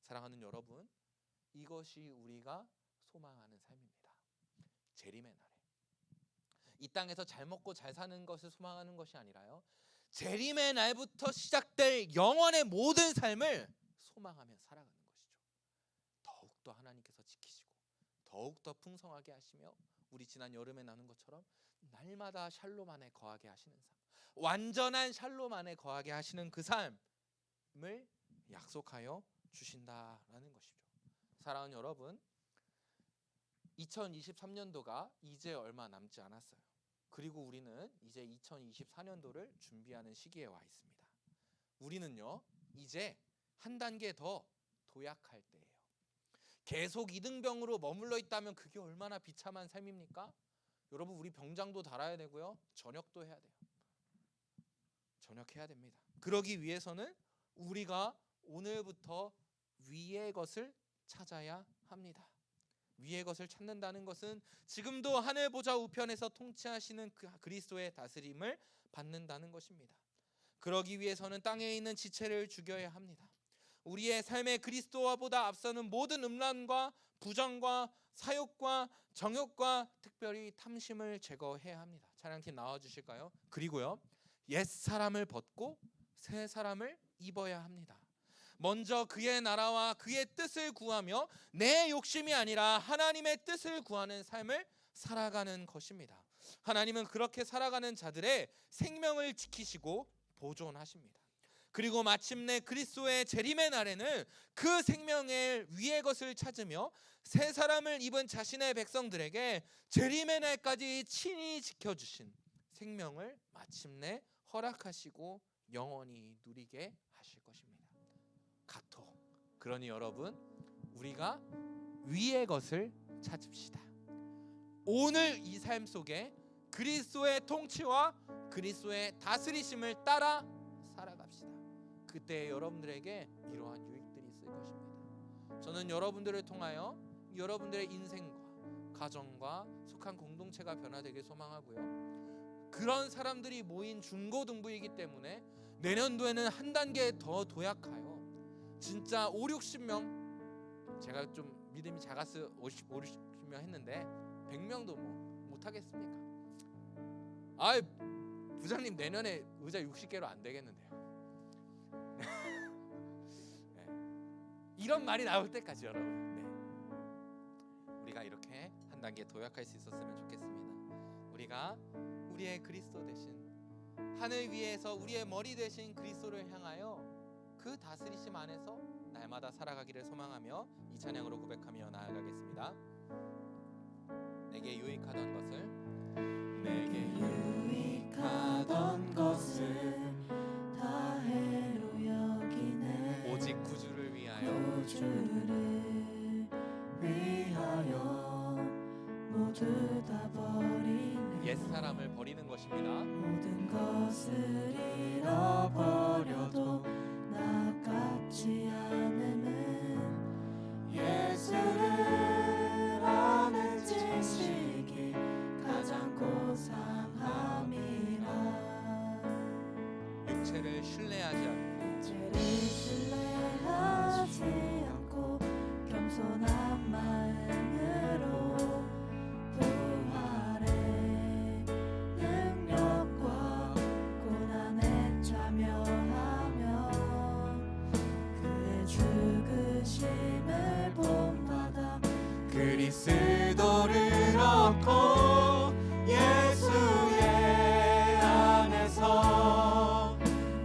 Speaker 5: 사랑하는 여러분, 이것이 우리가 소망하는 삶입니다. 재림의 날에 이 땅에서 잘 먹고 잘 사는 것을 소망하는 것이 아니라요, 재림의 날부터 시작될 영원의 모든 삶을 소망하며 살아가는 것이죠. 더욱더 하나님께서 지키시고 더욱더 풍성하게 하시며 우리 지난 여름에 나눈 것처럼 날마다 샬롬 안에 거하게 하시는 삶, 완전한 샬롬 안에 거하게 하시는 그 삶을 약속하여 주신다라는 것이죠. 사랑하는 여러분, 2023년도가 이제 얼마 남지 않았어요. 그리고 우리는 이제 2024년도를 준비하는 시기에 와 있습니다. 우리는요, 이제 한 단계 더 도약할 때예요. 계속 이등병으로 머물러 있다면 그게 얼마나 비참한 삶입니까? 여러분, 우리 병장도 달아야 되고요, 전역도 해야 돼요. 전역해야 됩니다. 그러기 위해서는 우리가 오늘부터 위의 것을 찾아야 합니다. 위의 것을 찾는다는 것은 지금도 하늘 보좌 우편에서 통치하시는 그 그리스도의 다스림을 받는다는 것입니다. 그러기 위해서는 땅에 있는 지체를 죽여야 합니다. 우리의 삶에 그리스도와 보다 앞서는 모든 음란과 부정과 사욕과 정욕과 특별히 탐심을 제거해야 합니다. 찬양팀 나와주실까요? 그리고요, 옛 사람을 벗고 새 사람을 입어야 합니다. 먼저 그의 나라와 그의 뜻을 구하며 내 욕심이 아니라 하나님의 뜻을 구하는 삶을 살아가는 것입니다. 하나님은 그렇게 살아가는 자들의 생명을 지키시고 보존하십니다. 그리고 마침내 그리스도의 재림의 날에는 그 생명의 위의 것을 찾으며 새 사람을 입은 자신의 백성들에게 재림의 날까지 친히 지켜주신 생명을 마침내 허락하시고 영원히 누리게 하실 것입니다. 가토. 그러니 여러분, 우리가 위의 것을 찾읍시다. 오늘 이 삶 속에 그리스도의 통치와 그리스도의 다스리심을 따라 살아갑시다. 그때 여러분들에게 이러한 유익들이 있을 것입니다. 저는 여러분들을 통하여 여러분들의 인생과 가정과 속한 공동체가 변화되길 소망하고요, 그런 사람들이 모인 중고등부이기 때문에 내년도에는 한 단계 더 도약하여 진짜 5, 60명, 제가 좀 믿음이 작아서 50, 60명 했는데 100명도 뭐 못하겠습니까? 아, 부장님 내년에 의자 60개로 안 되겠는데요. 네. 이런 말이 나올 때까지 여러분, 네. 우리가 이렇게 한 단계 도약할 수 있었으면 좋겠습니다. 우리가 우리의 그리스도 되신, 하늘 위에서 우리의 머리 되신 그리스도를 향하여 그 다스리심 안에서 날마다 살아가기를 소망하며 이 찬양으로 고백하며 나아가겠습니다. 내게 유익하던 것을,
Speaker 2: 내게 유익하던 것을 다 해로 여기네.
Speaker 5: 오직 구주를 위하여
Speaker 2: 구주를 위하여 모두 다 버리네.
Speaker 5: 옛사람을 버리는 것입니다.
Speaker 2: 모든 것을 잃어버려도 아깝지 않음은 예수를 아는 지식이 가장 고상함이라.
Speaker 5: 육체를 신뢰하지 않고
Speaker 2: 죄를 신뢰하지 않고 겸손한 마음으로 부활의 능력과 고난에 참여하며 그의 죽으심을 본받아 그리스도를 얻고 예수의 안에서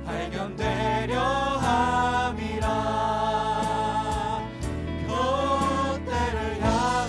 Speaker 2: 발견되려 함이라. 그 때를 향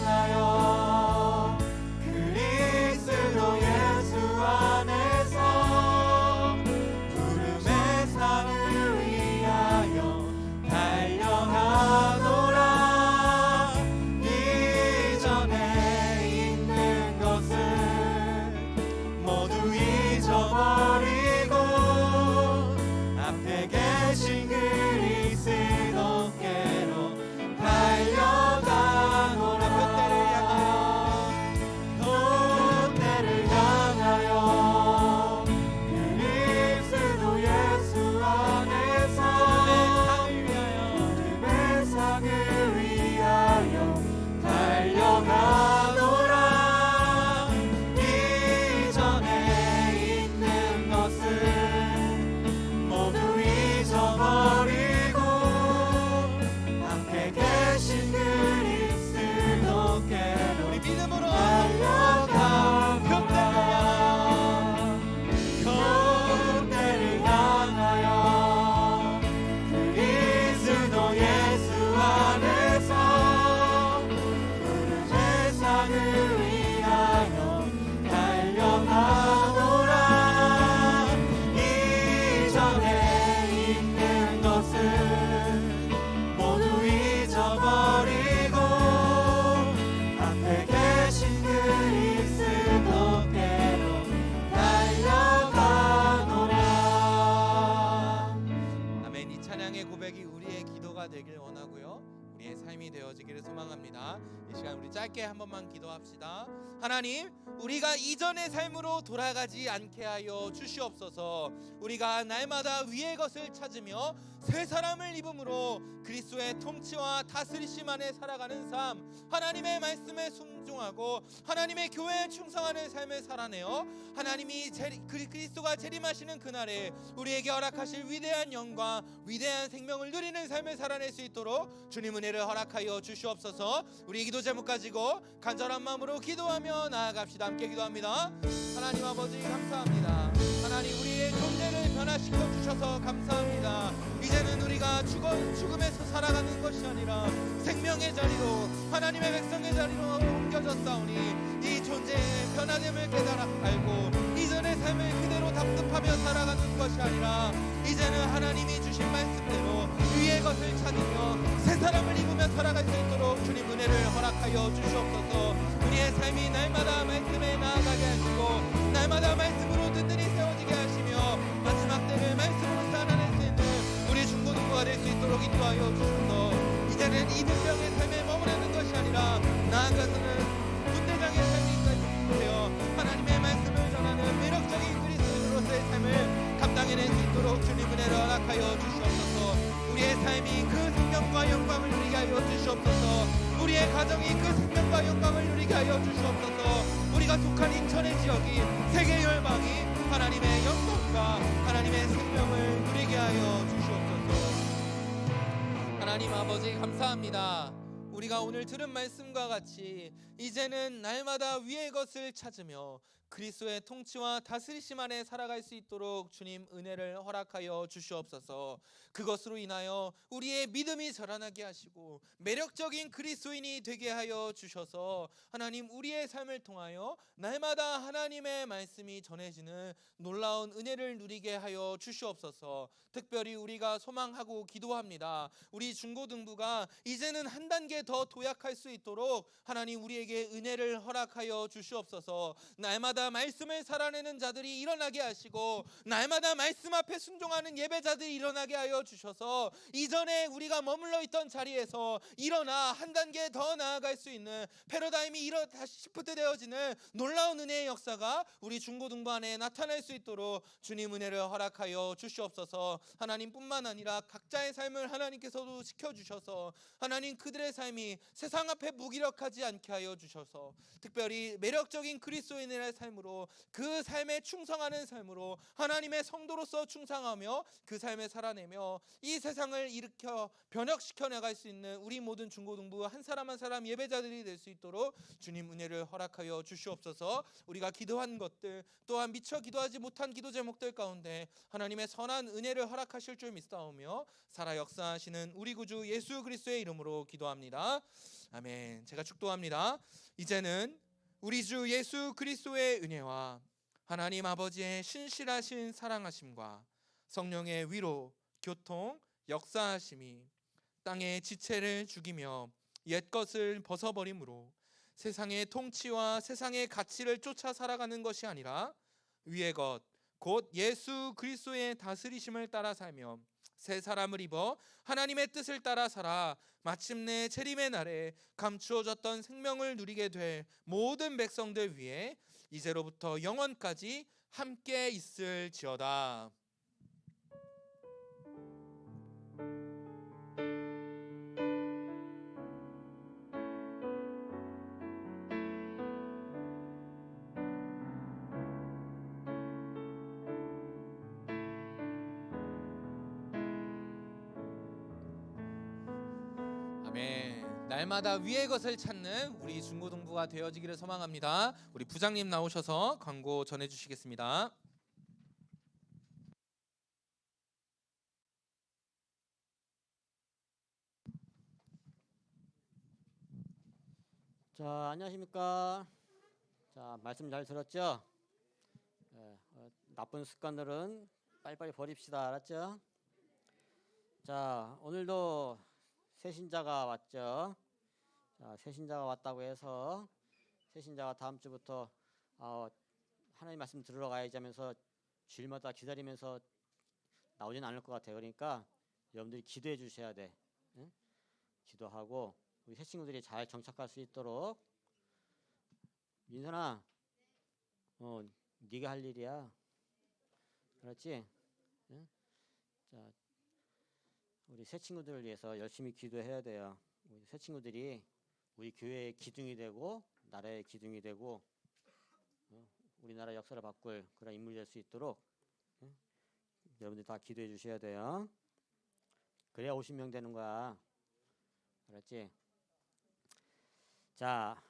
Speaker 5: 시간이 되어지기를 소망합니다. 이 시간 우리 짧게 한 번만 기도합시다. 하나님, 우리가 이전의 삶으로 돌아가지 않게 하여 주시옵소서. 우리가 날마다 위의 것을 찾으며 새 사람을 입음으로 그리스도의 통치와 다스리심 안에 살아가는 삶, 하나님의 말씀에 순종하고 하나님의 교회에 충성하는 삶을 살아내어 하나님이 그리스도가 재림하시는 그날에 우리에게 허락하실 위대한 영광, 위대한 생명을 누리는 삶을 살아낼 수 있도록 주님 은혜를 허락하여 주시옵소서. 우리 기도 제목 가지고 간절한 마음으로 기도하며 나아갑시다. 함께 기도합니다. 하나님 아버지 감사합니다. 하나님, 우리의 존재를 변화시켜 주셔서 감사합니다. 이제는 우리가 죽음에서 살아가는 것이 아니라 생명의 자리로, 하나님의 백성의 자리로 옮겨졌사오니 이 존재의 변화됨을 깨달아 알고 이전의 삶을 그대로 답습하며 살아가는 것이 아니라 이제는 하나님이 주신 말씀대로 위의 것을 찾으며 새 사람을 입으며 살아갈 수 있도록 주님 은혜를 허락하여 주시옵소서. 우리의 삶이 날마다 말씀에 나아가게 하시고 날마다 말씀으로 든든히 세워지게 하시며 마지막 때를 말씀으로 살아낼 수 있는 우리 중고등부가 될 수 있도록 인도하여 주셔서 이제는 이등병의 삶에 머무르는 것이 아니라 나아가서는 군대장의 삶이 되어 하나님의 말씀을 전하는 매력적인 그리스도인으로서의 삶을 감당해낼 수 있도록 주님 은혜를 허락하여 주시옵소서. 우리의 삶이 그 생명과 영광을 누리게 하여 주시옵소서. 우리의 가정이 그 생명과 영광을 누리게 하여 주시옵소서. 우리가 속한 인천의 지역이 세계 열방이 하나님의 영광과 하나님의 생명을 누리게 하여 주시옵소서. 하나님 아버지 감사합니다. 우리가 오늘 들은 말씀과 같이 이제는 날마다 위의 것을 찾으며 그리스도의 통치와 다스리심 안에 살아갈 수 있도록 주님 은혜를 허락하여 주시옵소서. 그것으로 인하여 우리의 믿음이 자라나게 하시고 매력적인 그리스도인이 되게 하여 주셔서 하나님, 우리의 삶을 통하여 날마다 하나님의 말씀이 전해지는 놀라운 은혜를 누리게 하여 주시옵소서. 특별히 우리가 소망하고 기도합니다. 우리 중고등부가 이제는 한 단계 더 도약할 수 있도록 하나님 우리에게 은혜를 허락하여 주시옵소서. 날마다 말씀을 살아내는 자들이 일어나게 하시고 날마다 말씀 앞에 순종하는 예배자들이 일어나게 하여 주셔서 이전에 우리가 머물러 있던 자리에서 일어나 한 단계 더 나아갈 수 있는 패러다임이 다시 시프트 되어지는 놀라운 은혜의 역사가 우리 중고등부 안에 나타날 수 있도록 주님 은혜를 허락하여 주시옵소서. 하나님뿐만 아니라 각자의 삶을 하나님께서도 지켜주셔서 하나님 그들의 삶이 세상 앞에 무기력하지 않게 하여 주셔서 특별히 매력적인 그리스도인의 삶으로 그 삶에 충성하는 삶으로 하나님의 성도로서 충성하며 그 삶에 살아내며 이 세상을 일으켜 변혁시켜 나갈 수 있는 우리 모든 중고등부 한 사람 한 사람 예배자들이 될 수 있도록 주님 은혜를 허락하여 주시옵소서. 우리가 기도한 것들 또한 미처 기도하지 못한 기도 제목들 가운데 하나님의 선한 은혜를 허락하실 줄 믿사오며 살아 역사하시는 우리 구주 예수 그리스도의 이름으로 기도합니다. 아멘. 제가 축도합니다. 이제는 우리 주 예수 그리스도의 은혜와 하나님 아버지의 신실하신 사랑하심과 성령의 위로, 교통, 역사하심이 땅의 지체를 죽이며 옛것을 벗어버림으로 세상의 통치와 세상의 가치를 쫓아 살아가는 것이 아니라 위의 것, 곧 예수 그리스도의 다스리심을 따라 살며 새 사람을 입어 하나님의 뜻을 따라 살아 마침내 재림의 날에 감추어졌던 생명을 누리게 될 모든 백성들 위해 이제로부터 영원까지 함께 있을지어다. 아멘. 날마다 위의 것을 찾는 우리 중고등부가 되어지기를 소망합니다. 우리 부장님 나오셔서 광고 전해주시겠습니다.
Speaker 4: 자, 안녕하십니까? 자, 말씀 잘 들었죠? 나쁜 습관들은 빨리빨리 버립시다. 알았죠? 자, 오늘도 새신자가 왔죠. 자, 새신자가 왔다고 해서 새신자가 다음 주부터 하나님 말씀 들으러 가야지 하면서 주일마다 기다리면서 나오진 않을 것 같아요. 그러니까 여러분들이 기도해 주셔야 돼. 응? 기도하고 우리 새 친구들이 잘 정착할 수 있도록. 민선아, 네가 할 일이야. 알았지? 응? 자, 우리 새 친구들을 위해서 열심히 기도해야 돼요. 우리 새 친구들이 우리 교회의 기둥이 되고 나라의 기둥이 되고 우리나라 역사를 바꿀 그런 인물이 될 수 있도록 여러분들 다 기도해 주셔야 돼요. 그래야 50명 되는 거야. 알았지? 자,